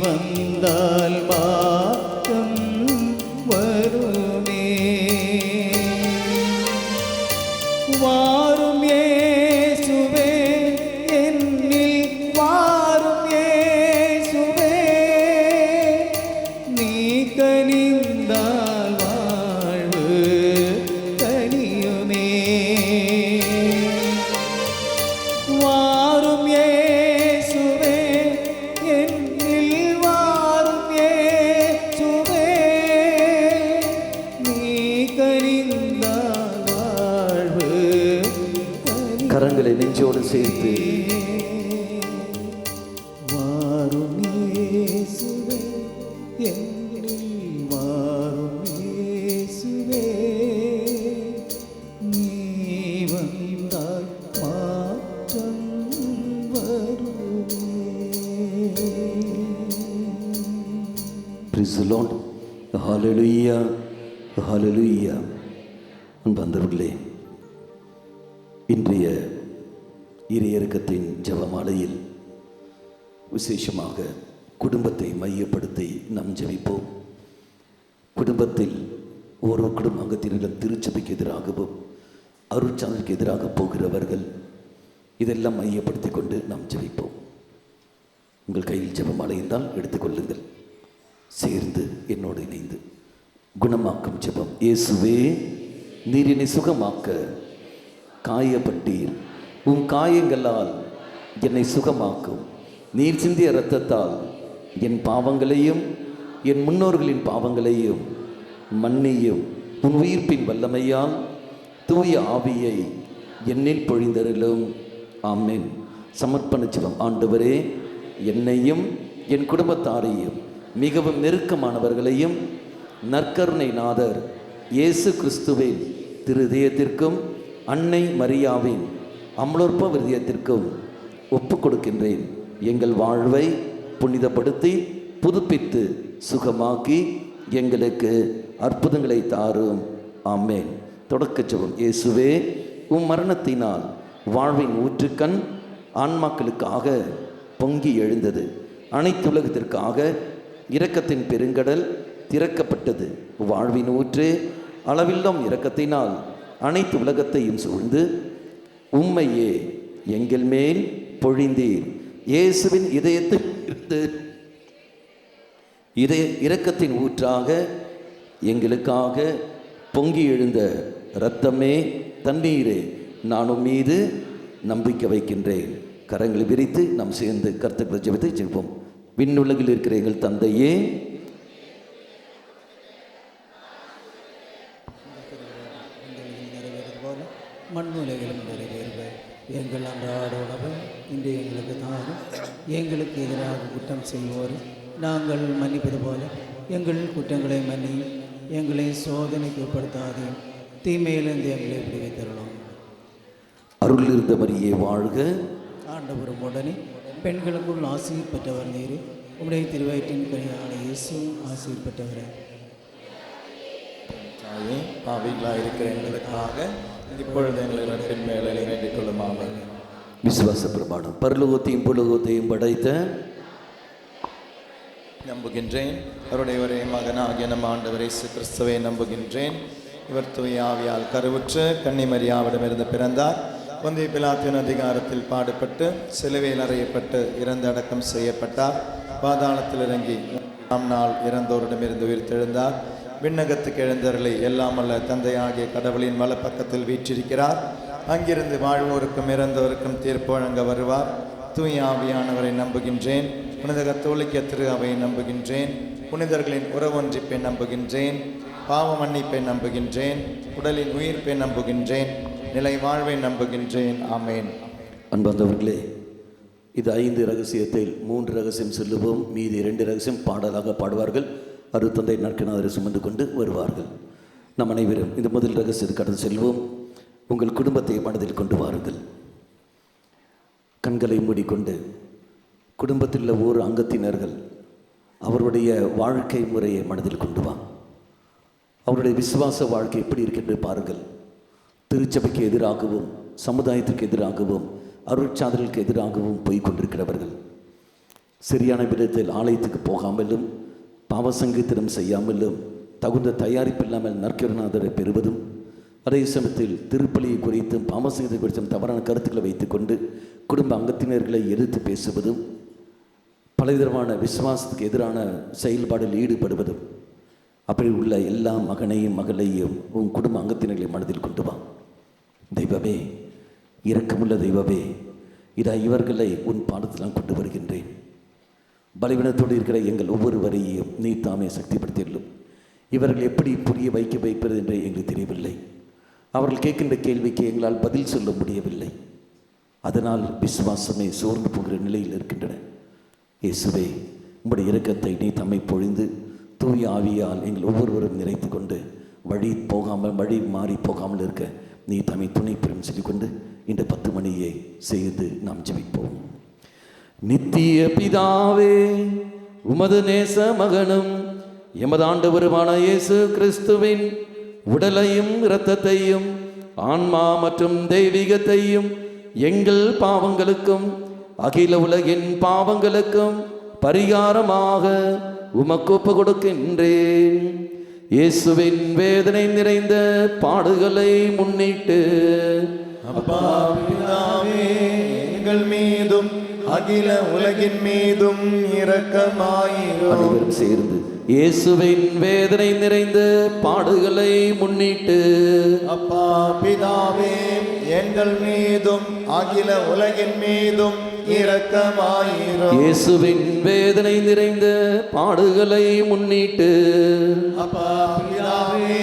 C: வந்தால் மாற்றம் வருமே வாரும் இயேசுவே என்னில் வாரும் இயேசுவே நீ கனிந்தால் வாழ்வு கனியுமே வாரும் இயேசுவே என்னில் வாரும் இயேசுவே நீ கனிந்தால் வாழ்வு
B: கரங்களை நெஞ்சோடு சேர்த்து
C: வாரும் இயேசுவே என்னில் வாரும் இயேசுவே நீ வந்தால் மாற்றம் வருமே.
A: Praise the Lord. Hallelujah. Hallelujah. அன்பர்களே, இன்றைய இறையிறக்கத்தின் ஜெபமாலையில் விசேஷமாக குடும்பத்தை மையப்படுத்தி நாம் ஜெபிப்போம். குடும்பத்தில் ஒரு குடும்ப அங்கத்தினரும் திருச்சபைக்கு எதிராகவும் அருட்சாதலுக்கு எதிராக போகிறவர்கள் இதெல்லாம் மையப்படுத்தி கொண்டு நாம் ஜெபிப்போம். உங்கள் கையில் ஜெபமாலை இருந்தால் எடுத்துக்கொள்ளுங்கள். சேர்ந்து என்னோடு இணைந்து குணமாக்கும் ஜெபம். இயேசுவே, நீர் என்னை சுகமாக்க காயப்பட்டீர். உன் காயங்களால் என்னை சுகமாக்கும். நீர் சிந்திய இரத்தத்தால் என் பாவங்களையும் என் முன்னோர்களின் பாவங்களையும் மன்னியும். உன் உயிர்ப்பின் வல்லமையால் தூய ஆவியை என்னில் பொழிந்தருளும். ஆமென். சமர்ப்பண ஜெபம். ஆண்டவரே, என்னையும் என் குடும்பத்தாரையும் மிகவும் நெருக்கமானவர்களையும் நற்கருணை நாதர் இயேசு கிறிஸ்துவின் திருதயத்திற்கும் அன்னை மரியாவின் அமலோற்ப விருதயத்திற்கும் ஒப்பு கொடுக்கின்றேன். எங்கள் வாழ்வை புனிதப்படுத்தி புதுப்பித்து சுகமாக்கி எங்களுக்கு அற்புதங்களை தாரும். ஆமென். தொடக்க ஜெபம். இயேசுவே, உம் மரணத்தினால் வாழ்வின் ஊற்றுக்கண் ஆன்மாக்களுக்காக பொங்கி எழுந்தது. அனைத்துலகத்திற்காக இரக்கத்தின் பெருங்கடல் திறக்கப்பட்டது. வாழ்வின் ஊற்றே, அளவில்லாம் இரக்கத்தினால் அனைத்து உலகத்தையும் சூழ்ந்து உம்மையே எங்கள் மேல் பொழிந்தீர். இயேசுவின் இதயத்தில் இருந்து இரக்கத்தின் ஊற்றாக எங்களுக்காக பொங்கி எழுந்த இரத்தமே, தண்ணீரே, நான் உம் மீது நம்பிக்கை வைக்கின்றேன். கரங்களை விரித்து நாம் சேர்ந்து கர்த்தர் ஜெபத்தை ஜெபிப்போம். விண்ணுலகில் இருக்கிற எங்கள் தந்தையே,
C: மண்ணுலகிலும் நிறைவேறுக. எங்கள் அன்றாட உணவை இன்று எங்களுக்கு தாரும். எங்களுக்கு எதிராக குற்றம் செய்வோர் நாங்கள் மன்னிப்பது போல எங்கள் குற்றங்களை மன்னியும். எங்களை சோதனைக்கு உட்படுத்தாதையும் தீமையிலிருந்து எங்களை விடுவித்தருளும்.
A: அருள் இருந்த மரியே வாழ்க.
C: ஆண்டவரும் உடனே பெண்களுக்குள் ஆசீர் பெற்றவர் நீரே. உம்முடைய திருவயிற்றின் கனியான இயேசு ஆசீர் பெற்றவரே.
D: தாயே, பாவிகளாக இருக்கிற எங்களுக்காக இப்பொழுது எங்களை இரட்டின் மேலே வேண்டிக் கொள்ளும். ஆமென்.
A: விசுவாச பிரமாணம். பரலோகத்தையும் புலோகத்தையும் படைத்த
D: நம்புகின்றேன். அவருடைய ஒரே மகனாகிய நம் ஆண்டவர் இயேசு கிறிஸ்துவை நம்புகின்றேன். இவர் தூய ஆவியால் கருவுற்று கன்னிமரியாவிடமிருந்து பிறந்தார். பொந்திய பிலாத்தின் அதிகாரத்தில் பாடுபட்டு சிலுவையில் அறையப்பட்டு இறந்து அடக்கம் செய்யப்பட்டார். பாதாளத்தில் இறங்கி 3ஆம் நாள் இறந்தோரிடமிருந்து உயிர்த்தெழுந்தார். விண்ணகத்துக்கு எழுந்தருளை எல்லாம் அல்ல தந்தையாகிய கடவுளின் வலப்பக்கத்தில் வீற்றிருக்கிறார். அங்கிருந்து வாழ்வோருக்கும் இறந்தோருக்கும் தீர்ப்பு வழங்க வருவார். தூய ஆவியானவரை நம்புகின்றேன். புனித கத்தோலிக்க திரு அவையை நம்புகின்றேன். புனிதர்களின் உறவொன்றிப்பை நம்புகின்றேன். பாவ மன்னிப்பை நம்புகின்றேன். உடலின் உயிர்ப்பை நம்புகின்றேன். நிலை வாழ்வை நம்புகின்றேன். ஆமேன்.
A: அன்பார்ந்தவர்களே, இது 5 ரகசியத்தில் 3 ரகசியம் சொல்லுவோம். மீதி 2 ரகசியம் பாடலாக பாடுவார்கள். அருத்தந்தை நற்கனாரை சுமந்து கொண்டு வருவார்கள். நம் அனைவரும் இந்த முதல் ரகசியத்தை கடந்து செல்வோம். உங்கள் குடும்பத்தை மனதில் கொண்டு வாருங்கள். கண்களை மூடிக்கொண்டு குடும்பத்தில் உள்ள ஒரு அங்கத்தினர்கள் அவருடைய வாழ்க்கை முறையை மனதில் கொண்டு வா. அவருடைய விசுவாச வாழ்க்கை எப்படி இருக்கின்ற பாருங்கள். திருச்சபைக்கு எதிராகவும் சமுதாயத்திற்கு எதிராகவும் அருட்சாதலுக்கு எதிராகவும் போய் கொண்டிருக்கிறவர்கள், சரியான விதத்தில் ஆலயத்துக்கு போகாமலும் பாவசங்கீர்த்தனம் செய்யாமலும் தகுந்த தயாரிப்பு இல்லாமல் நற்கருணாதரை பெறுவதும், அதே சமயத்தில் திருப்பலியை குறித்தும் பாவசங்கீதத்தை குறித்தும் தவறான கருத்துக்களை வைத்துக்கொண்டு குடும்ப அங்கத்தினர்களை எதிர்த்து பேசுவதும், பலவிதமான விசுவாசத்துக்கு எதிரான செயல்பாடில் ஈடுபடுவதும், அப்படி உள்ள எல்லா மகனையும் மகளையும் உன் குடும்ப அங்கத்தினர்களை மனதில் கொண்டு வா. தெய்வமே, இரக்கமுள்ள தெய்வமே, இதா இவர்களை உன் பாடத்தில் நான் கொண்டு வருகின்றேன். பலவீனத்தோடு இருக்கிற எங்கள் ஒவ்வொருவரையும் நீ தாமே சக்திப்படுத்தியுள்ளும். இவர்கள் எப்படி புரிய வைப்பது என்று எங்களுக்கு தெரியவில்லை. அவர்கள் கேட்கின்ற கேள்விக்கு எங்களால் பதில் சொல்ல முடியவில்லை. அதனால் விசுவாசமே சோர்ந்து போகிற நிலையில் இருக்கின்றன. இயேசுவே, உம்முடைய இரக்கத்தை நீ தம்மை பொழிந்து தூய ஆவியால் எங்கள் ஒவ்வொருவரும் நிறைத்து கொண்டு வழி மாறி போகாமல் இருக்க நீ தம்மை துணை பெறும் சொல்லிக்கொண்டு இந்த 10 மணியை செய்து நாம் ஜெபிப்போம். நித்திய பிதாவே, உமது நேச மகனும் எமது ஆண்டவருமான இயேசு கிறிஸ்துவின் உடலையும் இரத்தத்தையும் ஆன்மா மற்றும் தெய்வீகத்தையும் எங்கள் பாவங்களுக்கும் அகில உலகின் பாவங்களுக்கும் பரிகாரமாக உமக்கு ஒப்பு கொடுக்கின்றேன். இயேசுவின் வேதனை நிறைந்த பாடுகளை முன்னிட்டு
D: அப்பா பிதாவே, எங்கள் மீதும் அகில உலகின் மீதும் இரக்கமாயிரும்.
A: அனைவரும் சேர்ந்து இயேசுவின் வேதனை நிறைந்த பாடுகளை முன்னிட்டு
D: அப்பா பிதாவே, எங்கள் மீதும் அகில உலகின் மீதும் இரக்கமாயிரும்.
A: இயேசுவின் வேதனை நிறைந்த பாடுகளை முன்னிட்டு
D: அப்பா பிதாவே,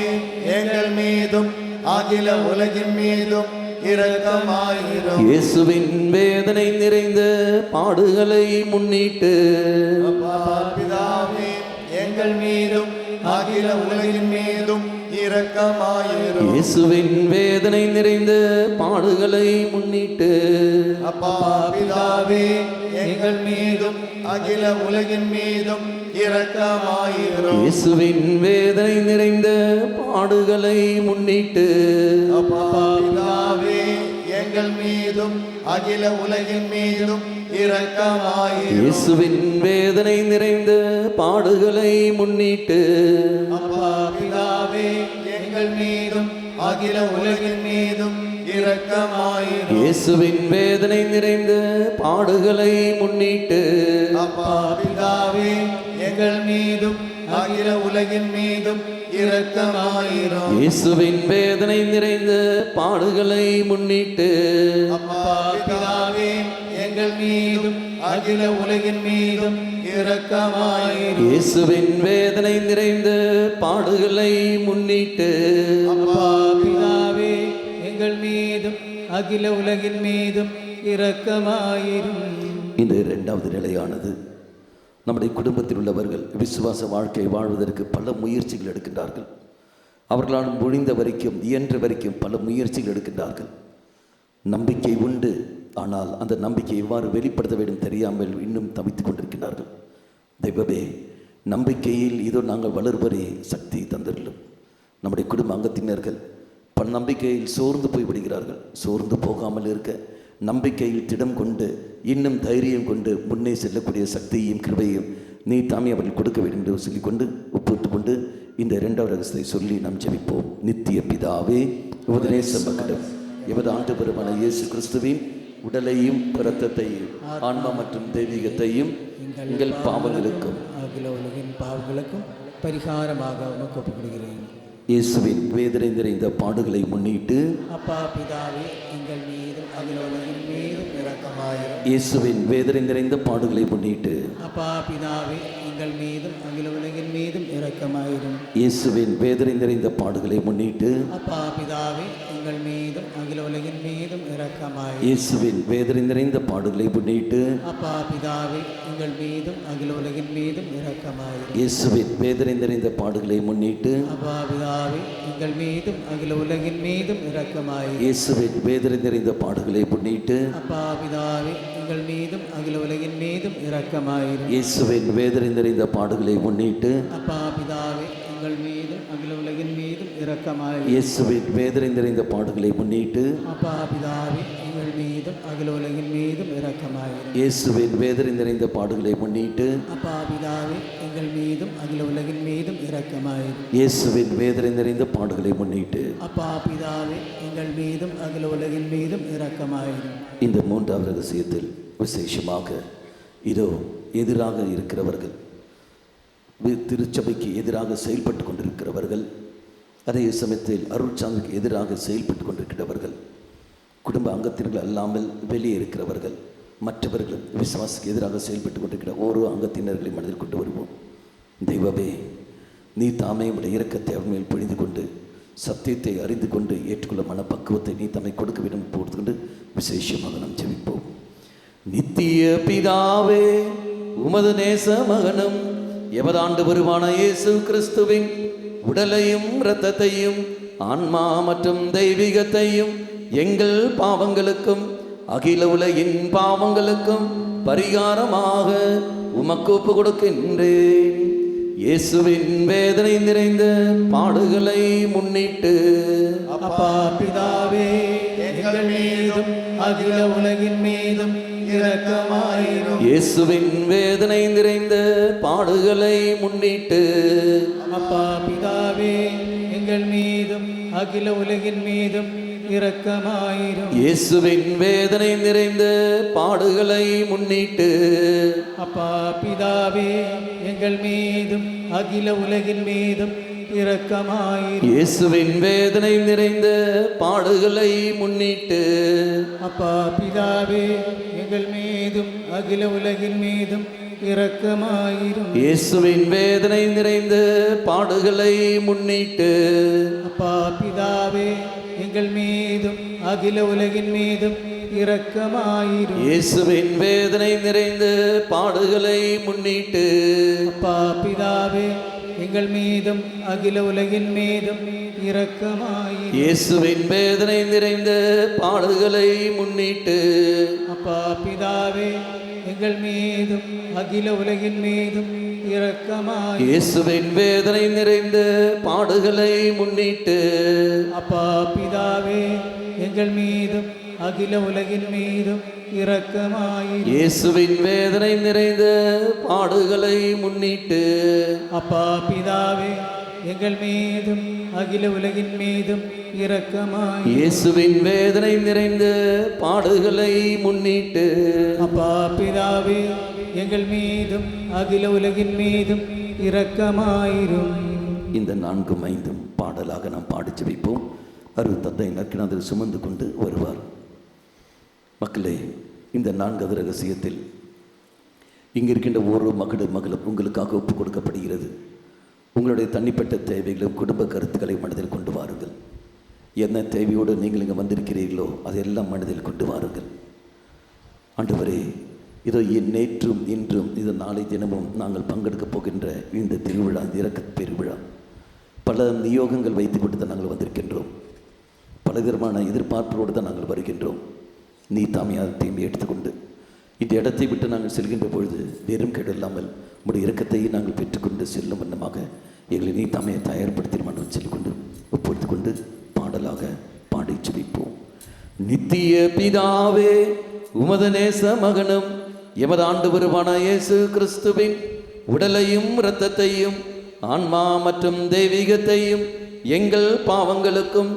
D: எங்கள் மீதும் அகில உலகின் மீதும் இரக்கமாயிரும்.
A: இயேசுவின் வேதனை நிறைந்த பாடுகளை முன்னிட்டு
D: அப்பா பிதாவே, எங்கள் மீதும் அகில உலகின் மீதும் இரக்கமாயிரும்.
A: இயேசுவின் வேதனை நிறைந்த பாடுகளை முன்னிட்டு
D: அப்பா பிதாவே, எங்கள் மீதும் அகில உலகின் மீதும் இரக்கமாயிரும்.
A: இயேசுவின் வேதனை நிறைந்த பாடுகளை முன்னிட்டு
D: அப்பா பிதாவே, எங்கள் மீதும் அகில உலகின் மீதும் இரக்கமாயிரும்.
A: இயேசுவின் வேதனை நிறைந்த பாடுகளை முன்னிட்டு
D: அப்பா பிதாவே, எங்கள் மீதும் அகில உலகின் மீதும் இரக்கமாயிரும்.
A: இயேசுவின் வேதனை நிறைந்த பாடுகளை முன்னிட்டு
D: அப்பா பிதாவே, எங்கள் மீதும் அகில உலகின் மீதும் இரக்கமாயிரும்.
A: இயேசுவின் வேதனை நிறைந்த பாடுகளை முன்னிட்டு
D: அப்பா பிதாவே, எங்கள் மீதும் அகில உலகின் மீதும் இரக்கமாயிரும்.
A: இயேசுவின் வேதனை நிறைந்த பாடுகளை முன்னிட்டு
C: அப்பா பிதாவே, எங்கள் எங்கள் மீதும் அகில உலகின் மீதும் இரக்கமாயிரும்.
A: இந்த இரண்டாவது நிலையானது நம்முடைய குடும்பத்தில் உள்ளவர்கள் விசுவாச வாழ்க்கை வாழ்வதற்கு பல முயற்சிகள் எடுக்கின்றார்கள். அவர்களால் முடிந்த வரைக்கும் இயன்ற வரைக்கும் பல முயற்சிகள் எடுக்கின்றார்கள். நம்பிக்கை உண்டு, ஆனால் அந்த நம்பிக்கை எவ்வாறு வெளிப்படுத்த வேண்டும் தெரியாமல் இன்னும் தவித்துக் கொண்டிருக்கிறார்கள். தெய்வமே, நம்பிக்கையில் இதோ நாங்கள் வளர்வரே சக்தி தந்திருளும். நம்முடைய குடும்ப அங்கத்தினர்கள் பல நம்பிக்கையில் சோர்ந்து போய் விடுகிறார்கள். சோர்ந்து போகாமல் இருக்க நம்பிக்கையில் திடம் கொண்டு இன்னும் தைரியம் கொண்டு முன்னே செல்லக்கூடிய சக்தியையும் கிருபையும் நீ தாமே அவர்கள் கொடுக்க வேண்டும் என்று சொல்லிக்கொண்டு ஒப்புவிட்டு கொண்டு இந்த இரண்டாவது ரகசியத்தை சொல்லி நாம் ஜெபிப்போம். நித்திய பிதாவே, உபதேச மகனும் எமது ஆண்டவருமான இயேசு கிறிஸ்துவின் உடலையும் இரத்தத்தையும் ஆன்மா மற்றும் தெய்வீகத்தையும் எங்கள் பாவங்களுக்கும்
C: அகில உலகின் பாவங்களுக்கும் பரிகாரமாக உமக்கு ஒப்புக்கொடுக்கிறேன்.
A: இயேசுவின் வேதனை நிறைந்த பாடுகளை முன்னிட்டு
C: அப்பா பிதாவே, எங்கள் மீதும் அகில உலகின் மீதும் இரக்கமாயிரும்.
A: இயேசுவின் வேதனை நிறைந்த பாடுகளை முன்னிட்டு
C: அப்பா பிதாவே, எங்கள் மீதும் அகில உலகின் மீதும் இரக்கமாயிரும்.
A: இயேசுவின் வேதனை நிறைந்த பாடுகளை முன்னிட்டு
C: அப்பா பிதாவே, எங்கள் மீதும் அகில உலகின் மீதும் இரக்கமாயிரும்.
A: இயேசுவின் வேதனை நிறைந்த பாடுகளை முன்னிட்டு
C: அப்பா பிதாவே, எங்கள் மீதும் அகில உலகின் மீதும் இரக்கமாயிரும்.
A: இயேசுவின் வேதனை நிறைந்த பாடுகளை முன்னிட்டு
C: அப்பா பிதாவே, எங்கள் மீதும் அகில உலகின் மீதும் இரக்கமாயிரும்.
A: இயேசுவின் வேதனை நிறைந்த பாடுகளை முன்னிட்டு
C: அப்பா பிதாவே, எங்கள் மீதும் அகில உலகின் மீதும் இரக்கமாயிரும்.
A: இயேசுவின் வேதனை நிறைந்த பாடுகளை முன்னிட்டு
C: அப்பா பிதாவே, எங்கள் மீதும் அகில உலகின் மீதும் இரக்கமாயிரும்.
A: இயேசுவின் வேதனை நிறைந்த பாடுகளை முன்னிட்டு
C: அப்பா பிதாவே, எங்கள் மீதும் அகில உலகின் மீதும் இரக்கமாயிரும்.
A: இயேசுவின் வேதனை நிறைந்த பாடுகளை முன்னிட்டு
C: அப்பா பிதாவே, எங்கள் மீதும் அகில உலகின் மீதும் இரக்கமாயிரும்.
A: இயேசுவின் வேதனை நிறைந்த பாடுகளை முன்னிட்டு
C: அப்பா பிதாவே, எங்கள் மீதும் அகில உலகின் மீதும் இரக்கமாயிரும்.
A: இந்த மூன்றாவது ரகசியத்தில் விசேஷமாக இதோ எதிராக இருக்கிறவர்கள், திருச்சபைக்கு எதிராக செயல்பட்டு கொண்டிருக்கிறவர்கள், அதே சமயத்தில் அருட்சாமிக்கு எதிராக செயல்பட்டு கொண்டிருக்கிறவர்கள், குடும்ப அங்கத்தினர்கள் அல்லாமல் வெளியே இருக்கிறவர்கள், மற்றவர்களும் விசுவாசுக்கு எதிராக செயல்பட்டு கொண்டிருக்கிற ஓரோ அங்கத்தினர்களை மனதில் கொண்டு வருவோம். தெய்வமே, நீ தாமே உடைய இரக்கத்தை அவர் மேல் பொழிந்து கொண்டு சத்தியத்தை அறிந்து கொண்டு ஏற்றுக்கொள்ள மனப்பக்குவத்தை நீ தம்மை கொடுக்க வேண்டும் போது கொண்டு விசேஷமாக நாம் ஜெபிப்போம். நித்திய பிதாவே, உமது நேச மகனும் எமதாண்டு வருவான இயேசு கிறிஸ்துவின் உடலையும் இரத்தத்தையும் ஆன்மா மற்றும் தெய்வீகத்தையும் எங்கள் பாவங்களுக்கும் அகில உலகின் பாவங்களுக்கும் பரிகாரமாக உமக்கு ஒப்பு கொடுக்கின்றேன். இயேசுவின் வேதனை நிறைந்த பாடுகளை முன்னிட்டு
C: அப்பா பிதாவே, எங்கள் மீதும் அகில உலகின் மீதும் இரக்கமாயிரும்.
A: இயேசுவின் வேதனை நிறைந்த பாடுகளை முன்னிட்டு
C: அப்பா பிதாவே, எங்கள் மீதும் அகில உலகின் மீதும் இரக்கமாயிரும்.
A: இயேசுவின் வேதனை நிறைந்த பாடுகளை முன்னிட்டு
C: அப்பா பிதாவே, எங்கள் மீதும் அகில உலகின் மீதும் இரக்கமாயிரும்.
A: இயேசுவின் வேதனை நிறைந்த பாடுகளை முன்னிட்டு
C: அப்பா பிதாவே, எங்கள் மீதும் அகில உலகின் மீதும் இரக்கமாயிரும்.
A: இயேசுவின் வேதனை நிறைந்த பாடுகளை முன்னிட்டு
C: அப்பா பிதாவே, எங்கள் மீதும் அகில உலகின் மீதும் இரக்கமாயிரும்.
A: இயேசுவின் வேதனை நிறைந்த பாடுகளை முன்னிட்டு
C: அப்பா பிதாவே, எங்கள் மீதும் அகில உலகின் மீதும் இரக்கமாயிரும்.
A: இயேசுவின் வேதனை நிறைந்த பாடுகளை முன்னிட்டு
C: அப்பா பிதாவே, எங்கள் மீதும் அகில உலகின் மீதும் இரக்கமாயிரும்.
A: இயேசுவின் வேதனை நிறைந்த பாடுகளை முன்னிட்டு
C: அப்பா பிதாவே, எங்கள் மீதும் அகில உலகின் மீதும் இரக்கமாயிரும்.
A: இயேசுவின் வேதனை நிறைந்த பாடுகளை முன்னிட்டு
C: அப்பா பிதாவே, எங்கள் மீதும் அகில உலகின் மீதும் இரக்கமாயிரும்.
A: இயேசுவின் வேதனை நிறைந்த பாடுகளை முன்னிட்டு
C: அப்பா பிதாவே, எங்கள் மீதும் அகில உலகின் மீதும் இரக்கமாயிரும்.
A: இந்த 4-5 பாடலாக நாம் பாடி ஜெபிப்போம். அருள் தந்தை நற்கினாதில் சுமந்து கொண்டு வருவார். மக்களே, இந்த 4வது ரகசியத்தில் இங்கே இருக்கின்ற ஒவ்வொரு மகளும் உங்களுக்காக ஒப்புக் கொடுக்கப்படுகிறது. உங்களுடைய தனிப்பட்ட தேவைகளும் குடும்ப கருத்துக்களை மனதில் கொண்டு வாருங்கள். என்ன தேவையோடு நீங்கள் இங்கே வந்திருக்கிறீர்களோ அதையெல்லாம் மனதில் கொண்டு வாருங்கள். ஆண்டவரே, இதோ நேற்றும் இன்றும் இது நாளை தினமும் நாங்கள் பங்கெடுக்கப் போகின்ற இந்த திருவிழா, இந்த இரக்க பெருவிழா, பல நியோகங்கள் வைத்துக்கொண்டு தான் நாங்கள் வந்திருக்கின்றோம். பலவிதமான எதிர்பார்ப்போடு தான் நாங்கள் வருகின்றோம். நீ தாமையாக தீமை எடுத்துக்கொண்டு இந்த இடத்தை விட்டு நாங்கள் செல்கின்ற பொழுது வெறும் கேடில்லாமல் உடைய இரக்கத்தையும் நாங்கள் பெற்றுக்கொண்டு செல்லும் வண்ணமாக எங்களை நீ தாமையை தயார்படுத்தி மன்றம் செல்லிக்கொண்டு ஒப்புடுத்து கொண்டு பாடலாக பாடி ஜெபிப்போம். நித்திய பிதாவே, உமது நேச மகனும் எமது ஆண்டவருமான இயேசு கிறிஸ்துவின் உடலையும் இரத்தத்தையும் ஆன்மா மற்றும் தெய்வீகத்தையும் எங்கள் பாவங்களுக்கும்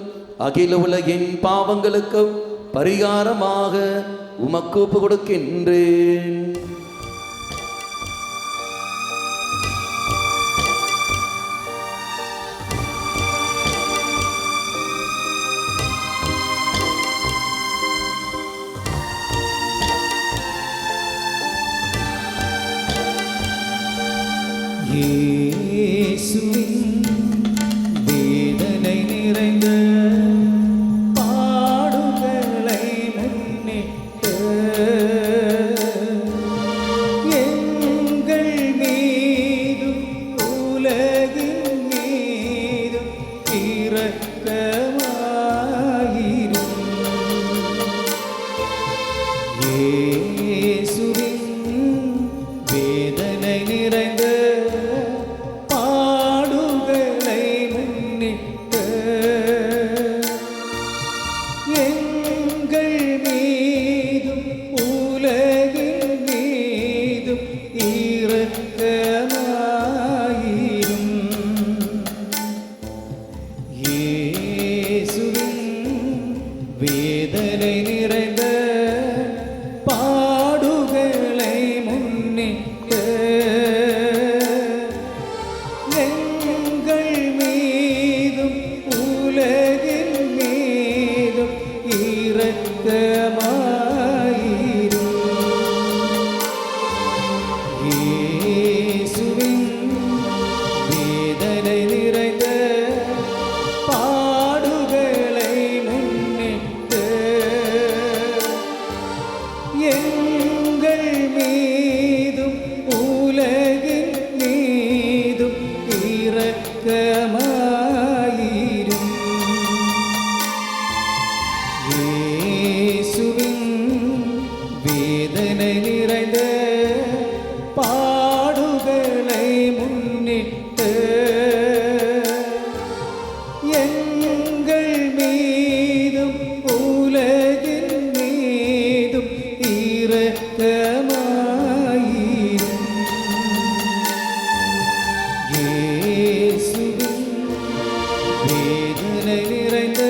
A: அகில உலகின் பாவங்களுக்கும் பரிகாரமாக உமக்கு ஒப்பு கொடுக்கின்றேன்.
C: இயேசுவின் வேதனை நிறைந்த பாடுகளை முன்னிட்டு எங்கள் மீதும் உலகின் மீதும் இரக்கமாயிரும். இயேசுவின் வேதனை நிறைந்த பாடுகளை முன்னிட்டு எங்கள் மீதும் உலகின் மீதும் இரக்கமாயிரும். இயேசுவின் வேதனை நிறைந்த பாடுகளை முன்னிட்டு எங்கள் மீதும் உலகின் மீதும் இரக்கமாயிரும். இயேசுவின் வேதனை நிறைந்த பாடுகளை முன்னிட்டு எங்கள் மீதும் உலகின் மீதும் இரக்கமாயிரும். இயேசுவின் வேதனை நிறைந்த பாடுகளை முன்னிட்டு எங்கள் மீதும் உலகின் மீதும் இரக்கமாயிரும். இயேசுவின் வேதனை நிறைந்த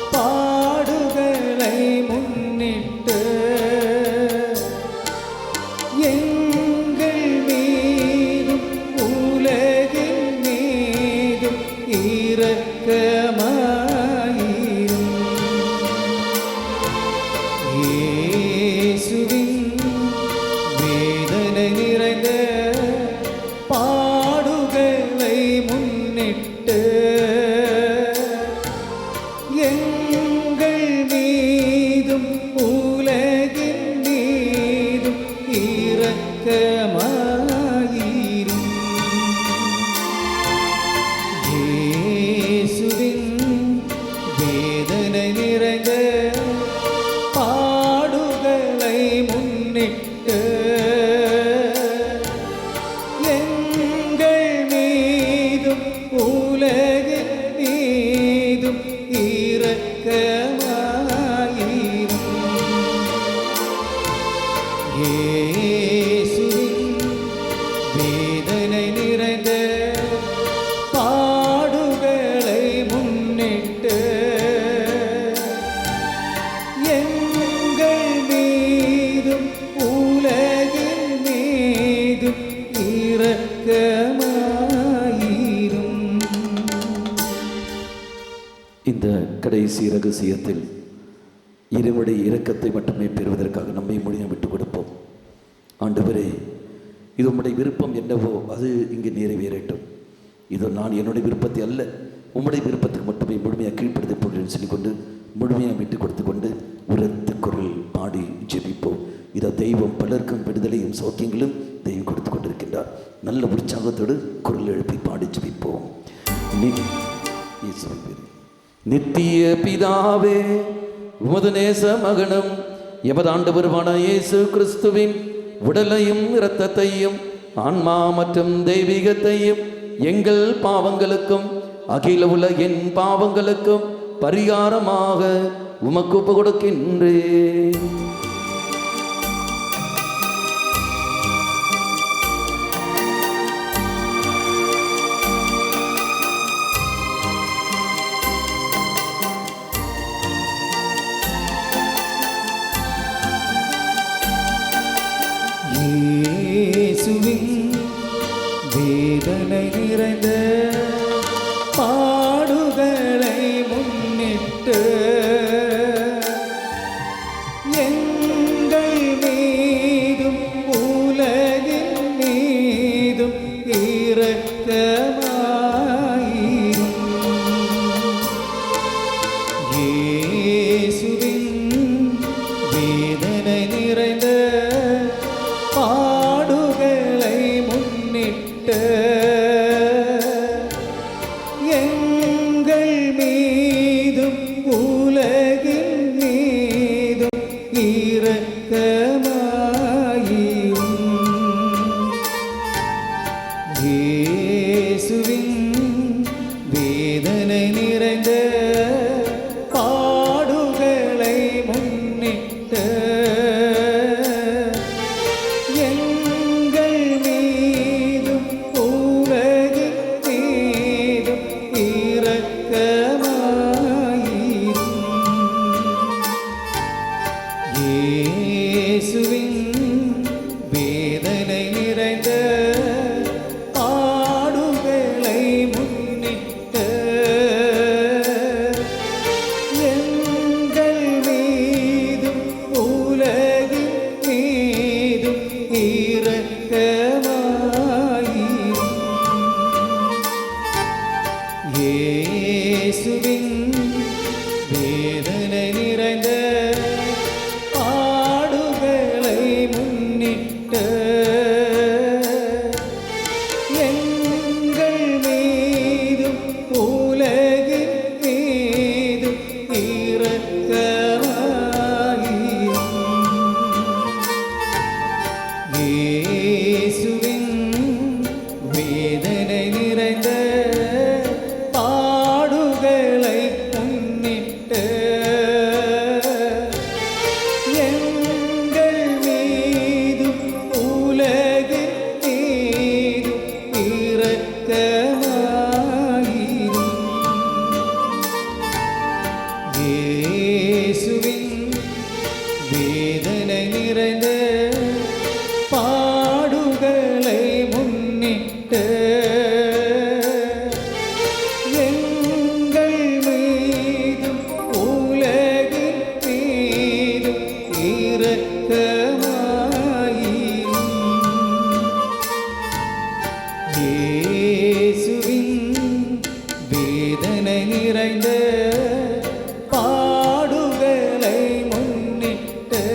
C: பாடுகளை முன்னிட்டு எங்கள் மீதும் உலகின் மீதும் இரக்கமாயிரும். இயேசுவின் வேதனை நிறைந்த பாடுகளை முன்னிட்டு எங்கள் மீதும் உலகின் மீதும் இரக்கமாயிரும். இயேசுவின் வேதனை நிறைந்த பாடுகளை முன்னிட்டு எங்கள் மீதும் உலகின் மீதும் இரக்கமாயிரும். இயேசுவின் வேதனை நிறைந்த பாடுகளை முன்னிட்டு எங்கள் மீதும் உலகின் மீதும் இரக்கமாயிரும்.
A: இந்த கடைசி ரகசியத்தில் இறைவனுடைய இரக்கத்தை மட்டுமே பெறுவதற்காக நம்மை மொழியை விட்டுக் கொடுப்போம். ஆண்டவரே, இது உம்முடைய விருப்பம் என்னவோ அது இங்கு நிறைவேறட்டும். இது நான் என்னுடைய விருப்பத்தை அல்ல, உம்முடைய விருப்பத்துக்கு மட்டுமே உண்மை முழுமையாக கீழ்ப்படுத்த போகிறேன்னு சொல்லிக்கொண்டு முழுமையாக விட்டு கொடுத்து கொண்டு உரத்த குரல் பாடி ஜெபிப்போம். இதை தெய்வம் பலருக்கும் விடுதலையும் சௌக்கியங்களும் தெய்வம் கொடுத்து கொண்டிருக்கின்றார். நல்ல உற்சாகத்தோடு குரல் எழுப்பி பாடி ஜெபிப்போம். நித்திய பிதாவே, உமது நேச மகனும் எமது ஆண்டவருமான இயேசு கிறிஸ்துவின் உடலையும் இரத்தத்தையும் ஆன்மா மற்றும் தெய்வீகத்தையும் எங்கள் பாவங்களுக்கும் அகில உலகின் பாவங்களுக்கும் பரிகாரமாக உமக்கு ஒப்பு கொடுக்கின்றேன்.
C: இயேசுவின் வேதனை நிறைந்த பாடுகளை முன்னிட்டு எங்கள் மீதும் உலகின் மீதும் இரக்கமாயிரும். இயேசுவின் வேதனை நிறைந்த பாடுகளை முன்னிட்டு எங்கள் மீதும் உலகின் மீதும் இரக்கமாயிரும். இயேசுவின் வேதனை நிறைந்த பாடுகளை முன்னிட்டு எங்கள் மீதும் உலகின் மீதும் இரக்கமாயிரும். இயேசுவின் வேதனை நிறைந்த பாடுகளை முன்னிட்டு எங்கள் மீதும் உலகின் மீதும் இரக்கமாயிரும். இயேசுவின் வேதனை நிறைந்த பாடுகளை முன்னிட்டு எங்கள் மீதும் உலகின் மீதும் இரக்கமாயிரும். இயேசுவின் வேதனை நிறைந்த பாடுகளை முன்னிட்டு எங்கள் மீதும் உலகின் மீதும் இரக்கமாயிரும். இயேசுவின் வேதனை நிறைந்த பாடுகளை முன்னிட்டு எங்கள் மீதும் உலகின் மீதும் இரக்கமாயிரும். இயேசுவின் வேதனை நிறைந்த பாடுகளை முன்னிட்டு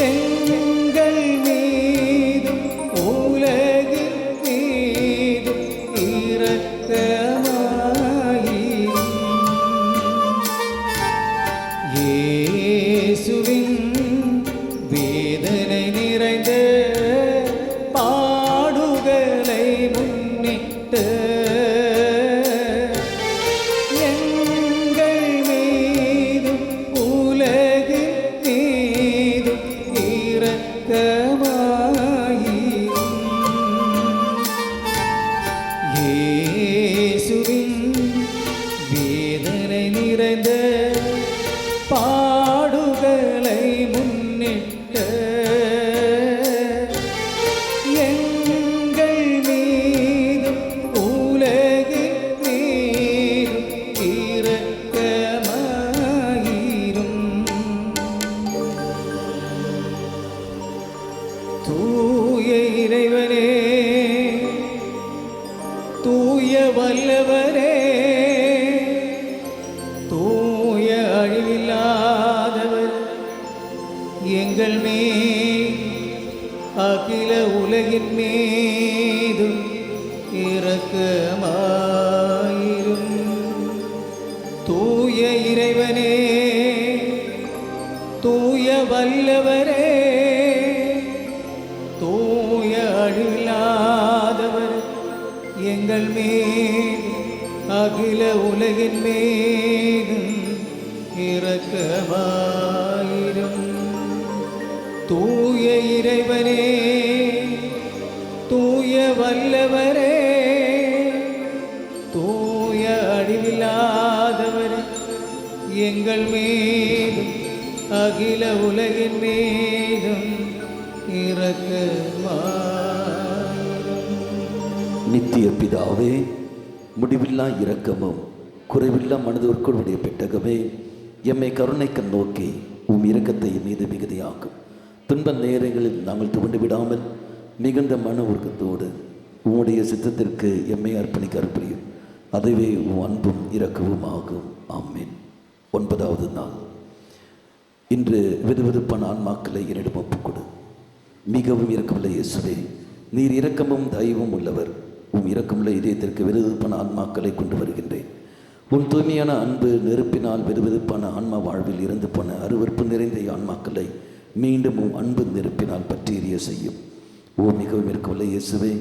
C: எங்கள் மீதும் உலகின் மீதும் இரக்கமாயிரும். இயேசுவின் வேதனை நிறைந்த பாடுகளை முன்னிட்டு எங்கள் மீதும் உலகின் மீதும் இரக்கமாயிரும். இயேசுவின் வேதனை நிறைந்த பாடுகளை முன்னிட்டு எங்கள் மீதும் உலகின் மீதும் இரக்கமாயிரும். தூய இறைவனே, தூய வல்லவர் எங்கள் மீது அகில உலகின் மீதும் இரக்கமாயிரும். தூய இறைவனே, தூய வல்லவரே, தூய அழிவில்லாதவர், எங்கள் மீது அகில உலகின் மீதும் இரக்கமாயிரும். தூய இறைவனே, தூய வல்லவரே, தூய அழிவில்லாதவர், எங்கள் மீதும் அகில உலகின் மீதும் இரக்கமாயிரும்.
A: நித்திய பிதாவே, முடிவில்லா இரக்கமும் குறைவில்லா மனதிற்குடைய பெட்டகமே, எம்மை கருணைக்கு நோக்கி உம் இரக்கத்தை மீது மிகுதியாக்கும். துன்ப நேரங்களில் நாங்கள் துவண்டு விடாமல் மிகுந்த மன உருக்கத்தோடு உம்முடைய சித்தத்திற்கு எம்மை அர்ப்பணிக்க அர்ப்பணியும். அதுவே உம் அன்பும் இரக்கமும் ஆகும். ஆமேன். 9வது நாள். இன்று வெதுவெதுப்பான ஆன்மாக்களை என்னிடம் ஒப்புக்கொடு. மிகவும் இரக்கமுள்ள இயேசுவே, நீர் இரக்கமும் தயவும் உள்ளவர். உம் இரக்கமுள்ள இதயத்திற்கு வெதுவெதுப்பான ஆன்மாக்களை கொண்டு வருகின்றேன். உன் தூய்மையான அன்பு நெருப்பினால் வெதுவெதுப்பான ஆன்மா வாழ்வில் இறந்து போன அருவருப்பு நிறைந்த ஆன்மாக்களை மீண்டும் உம் அன்பு நெருப்பினால் பற்றி எரிய செய்யும். ஓ மிகவும் இரக்கமுள்ள இயேசுவே,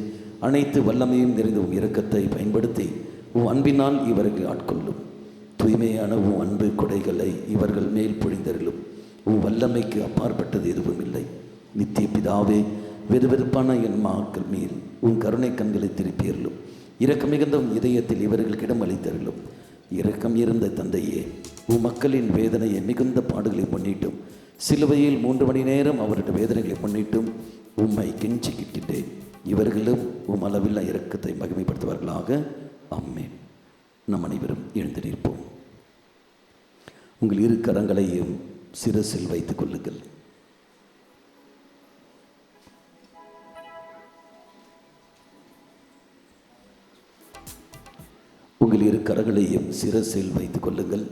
A: அனைத்து வல்லமையும் நிறைந்த உம் இரக்கத்தை பயன்படுத்தி உம் அன்பினால் இவர்கள் ஆட்கொள்ளும். தூய்மையான உம் அன்பு கொடைகளை இவர்கள் மேல் பொழிந்தருளும். உம் வல்லமைக்கு அப்பாற்பட்டது எதுவும் இல்லை. நித்திய பிதாவே, வெதுவெதுப்பான என் மக்கள் மேல் உன் கருணை கண்களை திருப்பியருளும். இரக்கம் மிகுந்த உன் இதயத்தில் இவர்களுக்கு இடம் அளித்தருளும். இரக்கம் இருந்த தந்தையே, உன் மக்களின் வேதனையை மிகுந்த பாடுகளை முன்னிட்டும் சிலுவையில் 3 மணி நேரம் அவருடைய வேதனைகளை முன்னிட்டும் உம்மை கெஞ்சி கிட்டேன். இவர்களும் உம் அளவில்லா இரக்கத்தை மகிமைப்படுத்துவார்களாக. ஆமென். நம் அனைவரும் எழுந்து நிற்போம். உங்கள் இரு கரங்களையும் சிரசில் வைத்துக் கொள்ளுங்கள். உங்கள் இரு கரங்களையும் சிரசில் வைத்துக் கொள்ளுங்கள்.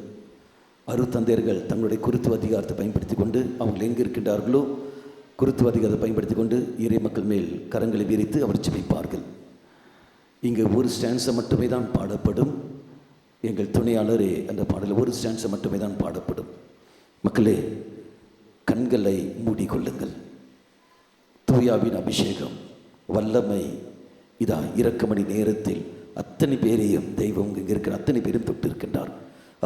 A: அருத்தந்தையர்கள் தங்களுடைய குருத்துவ அதிகாரத்தை பயன்படுத்தி கொண்டு அவங்க எங்கே இருக்கின்றார்களோ குருத்துவ அதிகாரத்தை பயன்படுத்தி கொண்டு இறை மக்கள் மேல் கரங்களை விரித்து அவர் ஜெபிப்பார்கள். இங்கு ஒரு ஸ்டான்ஸை மட்டுமே தான் பாடப்படும். எங்கள் துணையாளரே அந்த பாடல் ஒரு ஸ்டான்ஸை மட்டுமே தான் பாடப்படும். மக்களே, கண்களை மூடிக்கொள்ளுங்கள். தூயாவின் அபிஷேகம் வல்லமை இதா இரக்கமணி நேரத்தில் அத்தனை பேரையும் தெய்வம் இங்கே இருக்கிற அத்தனை பேரும் தொட்டு இருக்கின்றார்.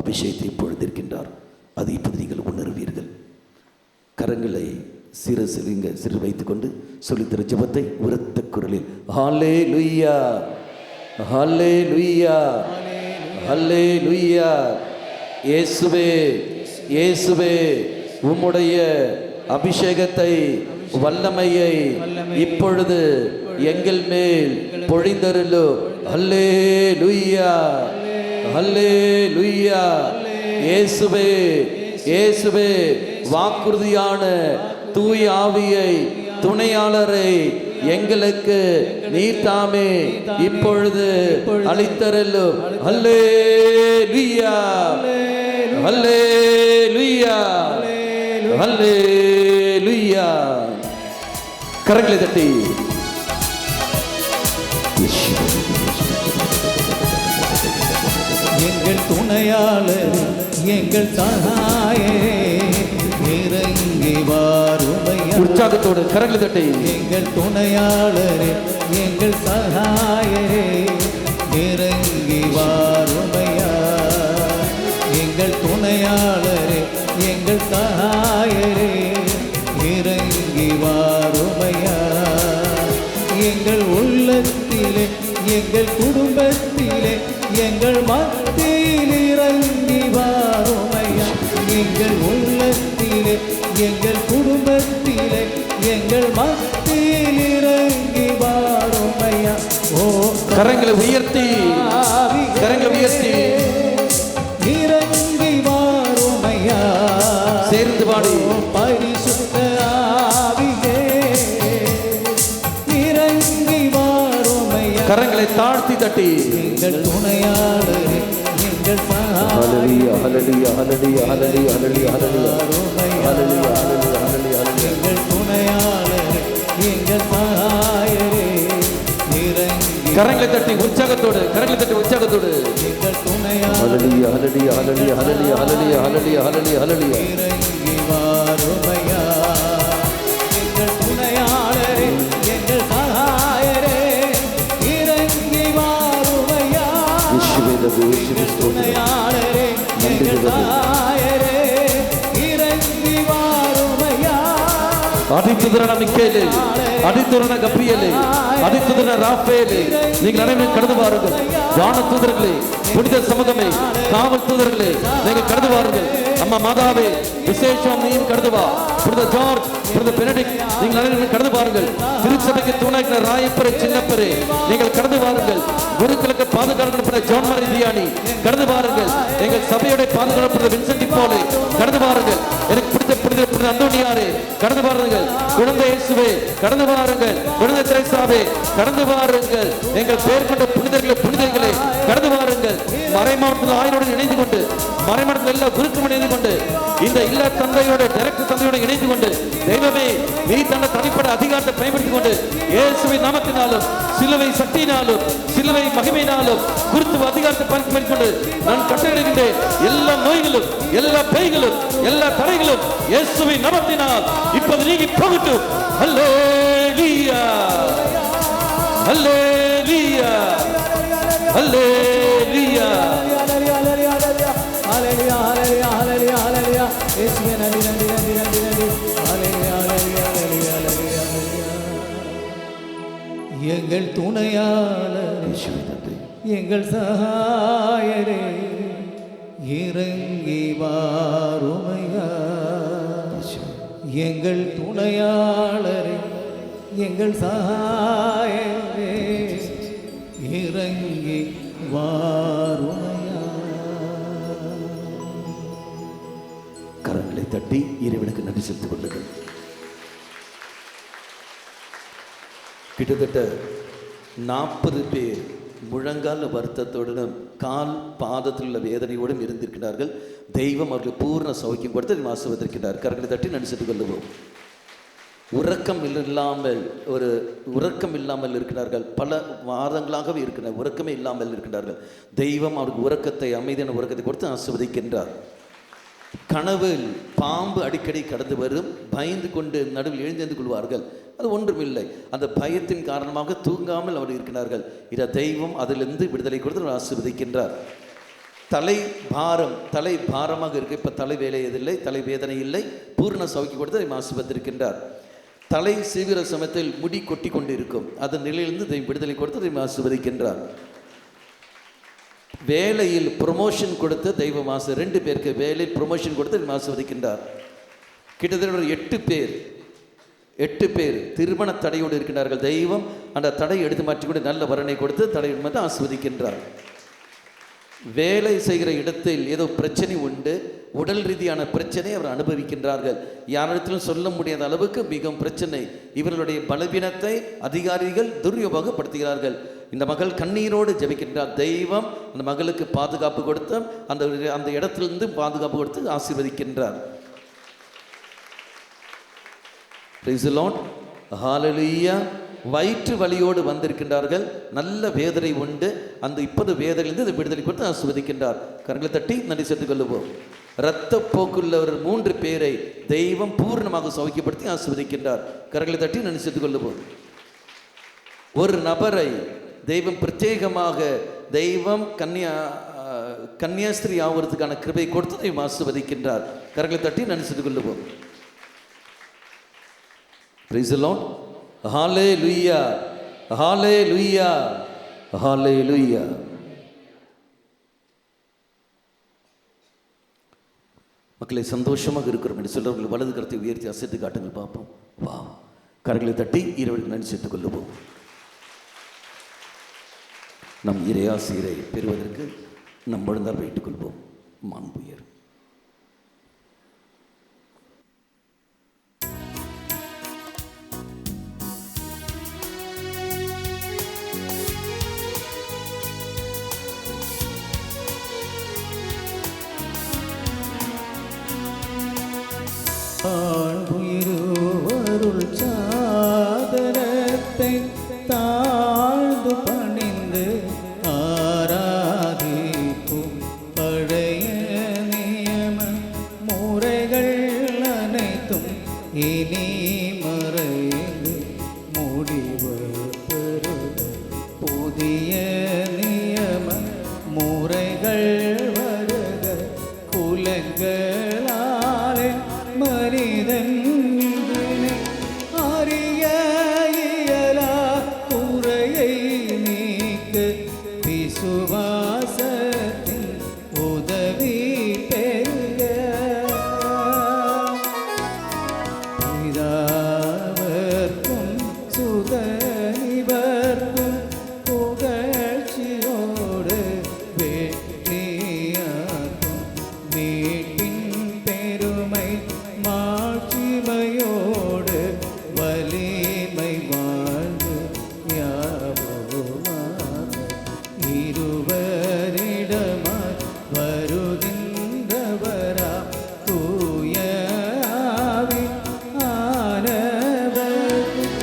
A: அபிஷேகத்தை பொழுதிருக்கின்றார். அது இப்போது நீங்கள் உணர்வீர்கள். கரங்களை சிரசில் இங்கே சிறு வைத்துக்கொண்டு சொல்லித்தர ஜெபத்தை உரத்த குரலில் ஹல்லேலூயா, ஹல்லேலூயா, ஹல்லேலூயா. இயேசுவே, இயேசுவே, உம்முடைய அபிஷேகத்தை வல்லமையை இப்பொழுது எங்கள் மேல் பொழிந்தருளும். ஹல்லேலூயா, ஹல்லேலூயா. இயேசுவே, இயேசுவே, வாக்குறுதியான தூய ஆவியை துணையாளரை எங்களுக்கு நீர் தாமே இப்பொழுது அளித்தருளும். ஹல்லேலூயா, ஹல்லேலூயா, ஹல்லேலூயா. கரங்களை தட்டி
C: எங்கள் துணையாளர், எங்கள் சகாயரே, இறங்கி வாருமையா.
A: உற்சாகத்தோடு கரங்களை தட்டி
C: எங்கள் துணையாளரே, எங்கள் சகாயரே, இறங்கி வாருமையா. எங்கள் துணையாளரே, எங்கள் சகாயரே, இறங்கி வாருமையா. எங்கள் உள்ளத்திலே, எங்கள் குடும்பத்திலே, எங்கள் மத்தியில் இறங்கி வாருமையா. எங்கள் உள்ளத்திலே, எங்கள் குடும்பத்திலே, எங்கள் மத்தியில் இறங்கி வாருமையா. ஓ
A: கரங்களை உயர்த்தி, கரங்களை உயர்த்தி
C: இறங்கி வாருமையா.
A: சேர்ந்து பாடி
C: பரிசுத்த ஆவியே, இறங்கி வாருமையா.
A: கரங்களை தாழ்த்தி தட்டி
C: எங்கள் துணையாளரே, எங்கள்
A: ஹல்லேலூயா, ஹல்லேலூயா, ஹல்லேலூயா, ஹல்லேலூயா, ஹல்லேலூயா, ஹல்லேலூயா, ஹல்லேலூயா, ஹல்லேலூயா, ஹல்லேலூயா.
C: துணையாளரே எங்கள் சகாயரே இறங்கி
B: கரங்களை தட்டி உற்சாகத்தோடு, கரங்களை தட்டி உற்சாகத்தோடு.
C: எங்கள் துணையாளரே
B: ஹல்லேலூயா, ஹல்லேலூயா, ஹல்லேலூயா, ஹல்லேலூயா, ஹல்லேலூயா, ஹல்லேலூயா, ஹல்லேலூயா, ஹல்லேலூயா.
C: இறங்கி வாருமையா எங்கள் துணையாளரே எங்கள் சகாயரே இறங்கி வாருமையா துணையாளரே எங்கள் சகாயரே இறங்கி வாருமையா.
B: அதித்துதரான மிக்கேலே, அதித்துதரான கப்ரியேலே, அதித்துதரான ராஃபேலே, நீங்கள் அனைவரும் கடந்து வாருங்கள். வான தூதர்களே, புனித சமூகமே, காவல் தூதர்களே, நீங்கள் கடந்து வாருங்கள். அம்மா மாதாவே, விசேஷம் நீயும் கடந்து வா. புனித ஜார்ஜ், புனித பெனடிக்ட், நீங்கள் அனைவரும் கடந்து வாருங்கள். திருச்சபைக்கு துணைக்கிற ராயப்பரை சின்னப்பரே, நீங்கள் கடந்து வாருங்கள். குருக்களுக்கு பாதுகாப்பு ஜான் மாரி தியானி, கடந்து வாருங்கள். எங்கள் சபையுடைய பாதுகாப்பு வின்சென்டி போலே, கடந்து வாருங்கள். எனக்கு பிடித்த புனித அந்தோனியாரே, கடந்து வாருங்கள். குழந்தை இயேசுவே, கடந்து வாருங்கள். குழந்தை திரேசாவே, கடந்து வாருங்கள். எங்கள் பேர் கொண்ட புனிதர்களே, புனிதர்களே, கடந்து வாருங்கள். மறைமாவட்டத்தில் ஆயரோடு இணைந்து கொண்டு, மறைமாவட்டத்தில் எல்லா குருக்களும் இணைந்து கொண்டு, இந்த இல்ல தந்தையோட டைரக்ட் தந்தையோட இணைந்து கொண்டு, தெய்வமே நீ தன்னை தனிப்பட்ட அதிகாரத்தை பயன்படுத்திக் கொண்டு இயேசுவின் நாமத்தினாலும் சிலுவை சக்தியினாலும் சிலுவை மகிமையினாலும் குருத்துவ அதிகாரத்தை பயன்படுத்திக் கொண்டு நான் கட்டளையிடுகின்றேன். எல்லா நோய்களும், எல்லா பேய்களும், எல்லா தடைகளும் இயேசுவின் நாமத்தினால் இப்போது நீங்கி போகட்டும். ஹல்லேலூயா, ஹல்லேலூயா, ஹல்லேலூயா.
C: எங்கள் துணையாளரே எங்கள் சகாயரே இறங்கி வாருமையா. எங்கள் துணையாளரே எங்கள் சகாயரே இறங்கி வாருமையா.
A: கரங்களை தட்டி இறைவனுக்கு நன்றி செலுத்திக் கொள்ளுங்கள். கிட்டத்தட்ட 40 பேர் முழங்கால் வருத்தத்தோடும் கால் பாதத்தில் உள்ள வேதனையோடும் இருந்திருக்கிறார்கள். தெய்வம் அவர்கள் பூர்ண சௌக்கியம் கொடுத்து ஆசீர்வதிக்கிறார். கரங்களை தட்டி நன்றி செலுத்திக் கொள்ளுவோம். உறக்கம் இல்லாமல் இருக்கிறார்கள். பல மாதங்களாகவே இருக்கிறார், உறக்கமே இல்லாமல் இருக்கிறார்கள். தெய்வம் அவருக்கு உறக்கத்தை, அமைதியான உறக்கத்தை கொடுத்து ஆசீர்வதிக்கின்றார். கனவில் பாம்பு அடிக்கடி கடந்து வரும், பயந்து கொண்டு நடுவில் எழுந்தெழுந்து கொள்வார்கள். அது ஒன்றுமில்லை, அந்த பயத்தின் காரணமாக தூங்காமல் அவர் இருக்கிறார்கள். இதை தெய்வம் அதிலிருந்து விடுதலை கொடுத்து ஆசீர்வதிக்கின்றார். தலை பாரமாக இருக்கு. இப்போ தலை வேலையதில்லை, தலை வேதனை இல்லை, பூர்ண சௌக்கியம் கொடுத்து ஆசீர்வதிக்கின்றார். தலை சீவிர சமயத்தில் முடி கொட்டி கொண்டு இருக்கும், அதன் நிலையிலிருந்து விடுதலை கொடுத்து ஆசீர்வதிக்கின்றார். வேலையில் ப்ரொமோஷன் கொடுத்து தெய்வம் 2 பேருக்கு வேலையில் ப்ரொமோஷன் கொடுத்து ஆசீர்வதிக்கின்றார். கிட்டத்தட்ட ஒரு 8 பேர் திருமண தடையோடு இருக்கின்றார்கள். தெய்வம் அந்த தடையை எடுத்து மாற்றிக்கொண்டு நல்ல வரனை கொடுத்து தடையை மட்டும் ஆசீர்வதிக்கின்றார். வேலை செய்கிற இடத்தில் ஏதோ பிரச்சனை உண்டு, உடல் ரீதியான பிரச்சனை அவர் அனுபவிக்கின்றார்கள். யாரிடத்திலும் சொல்ல முடியாத அளவுக்கு மிகவும் பிரச்சனை. இவர்களுடைய பலவீனத்தை அதிகாரிகள் துர்யோகப்படுத்துகிறார்கள். இந்த மகள் கண்ணீரோடு ஜெபிக்கின்றார். தெய்வம் அந்த மகளுக்கு பாதுகாப்பு கொடுத்து அந்த இடத்திலிருந்து பாதுகாப்பு கொடுத்து ஆசீர்வதிக்கின்றார். Praise the Lord. Hallelujah. வயிற்று வலியோடு வந்திருக்கின்றார்கள். நல்ல வேதனை உண்டு. அந்த 30 வேதனையிலிருந்து விடுதலை கொடுத்து ஆசீர்வதிக்கின்றார். கரங்களை தட்டி நன்றி செலுத்திக் கொள்ளுவோம். இரத்த போக்குள்ளவர் 3 பேரை தெய்வம் பூர்ணமாக சௌக்கியப்படுத்தி ஆசீர்வதிக்கின்றார். கரங்களை தட்டி நன்றி செலுத்திக் கொள்ளுவோம். ஒரு நபரை தெய்வம் பிரத்யேகமாக தெய்வம் கன்னியாஸ்திரி ஆவதற்கான கிருபை கொடுத்து தெய்வம் ஆசீர்வதிக்கின்றார். கரங்களை தட்டி நன்றி செலுத்திக் கொள்ளுவோம். Praise the Lord. Hallelujah. Hallelujah. Hallelujah. மக்களை சந்தோஷமாக இருக்கிறோம் என்று சொல்றவர்கள் வலது கரத்தை உயர்த்தி அசைத்து காட்டுங்கள் பார்ப்போம். வா, கரங்களை தட்டி இறைவனுக்கு நன்றி செலுத்திக் கொள்ளுவோம். நம் இறையாசிரை பெறுவதற்கு நம் முழந்தார் வைத்துக் கொள்வோம். மாண்புயர்
C: அருள் இனி மறைந்து முடிவு பெறுக. புதிய நியம முறைகள் வருக. குலங்களாலே மனிதன் இதனை அறிய இயலா குறையை நீக்க விசுவாசத்தின் உதவி பெறுக. பிதாவர்க்கும் சுதனிவர்க்கும் புகழ்ச்சியோடு வெற்றியாக்கும் மீட்பின் பெருமை மாட்சிமையோடு வலிமை வாழ்ந்து யாவுமாக இருவரிடமாய் வருகின்றவரா தூய ஆவி ஆனவர்க்கும்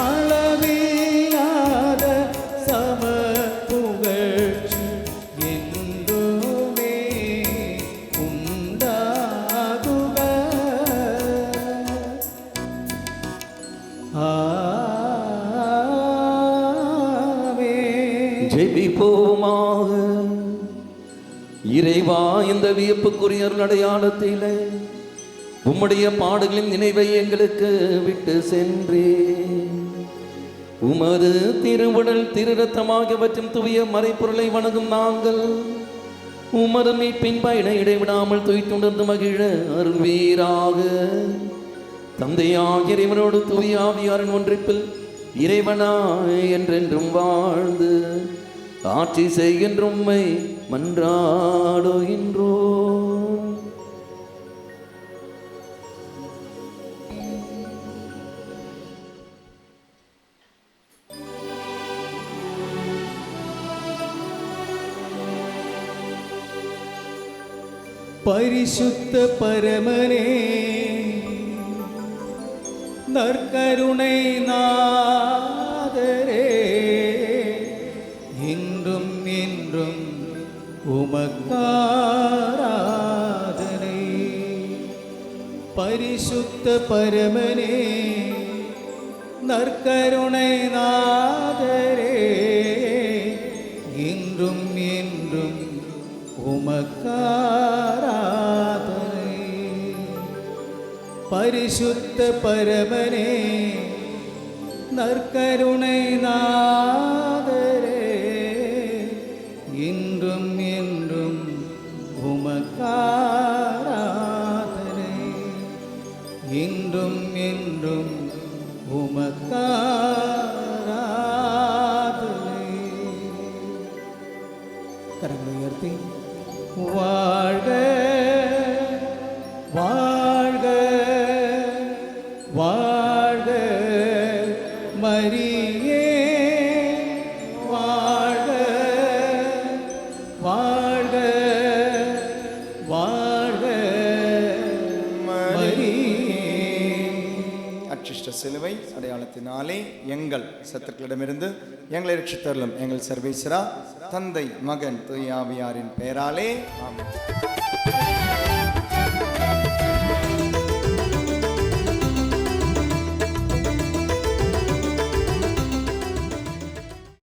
C: அளவில்லாத சம புகழ்ச்சி என்றுமே உண்டாகுக. ஆமென்.
A: ஜெபிப்போமாக. இறைவா, இந்த வியப்புக்குரிய அடையாளத்திலே உம்முடைய பாடுகளின் நினைவை எங்களுக்கு விட்டு சென்றே. உமது திருவுடல் திருரத்தமாகியவற்றும் தூய மறைப்பொருளை வணங்கும் நாங்கள் உமது மீட்பின் பயனை இடைவிடாமல் துய்த்துணர்ந்து மகிழ அருள்வீராக. தந்தையாகிய இறைவனோடு தூய ஆவியாரின் ஒன்றிப்பில் இறைவனாய் என்றென்றும் வாழ்ந்து ஆட்சி செய்கின்ற உம்மை மன்றாடுகின்றோம்.
C: பரிசுத்த பரமனே, நற்கருணை நாதரே, இன்றும் என்றும் உமக்காராதனை. பரிசுத்த பரமனே, நற்கருணை நாதரே, இன்றும் என்றும் உமக்காராதனை. பரிசுத்த பரமனே, நற்கருணை நாதரே, இன்றும் என்றும் உமக்காராதனை. இன்றும் என்றும் உமக்காராதனை. கரங்களை உயர்த்தி வாழ்க வாழ்க வாழ்க மரியே, வாழ்க வாழ்க வாழ்க மரியே.
D: அச்சிஷ்ட சிலுவை அடையாளத்தினாலே எங்கள் சத்துருக்களிடமிருந்து எங்களை ரட்சித்தருளும் எங்கள் சர்வேஸ்வரா, தந்தை மகன் தூய ஆவியாரின் பெயராலே ஆமென்.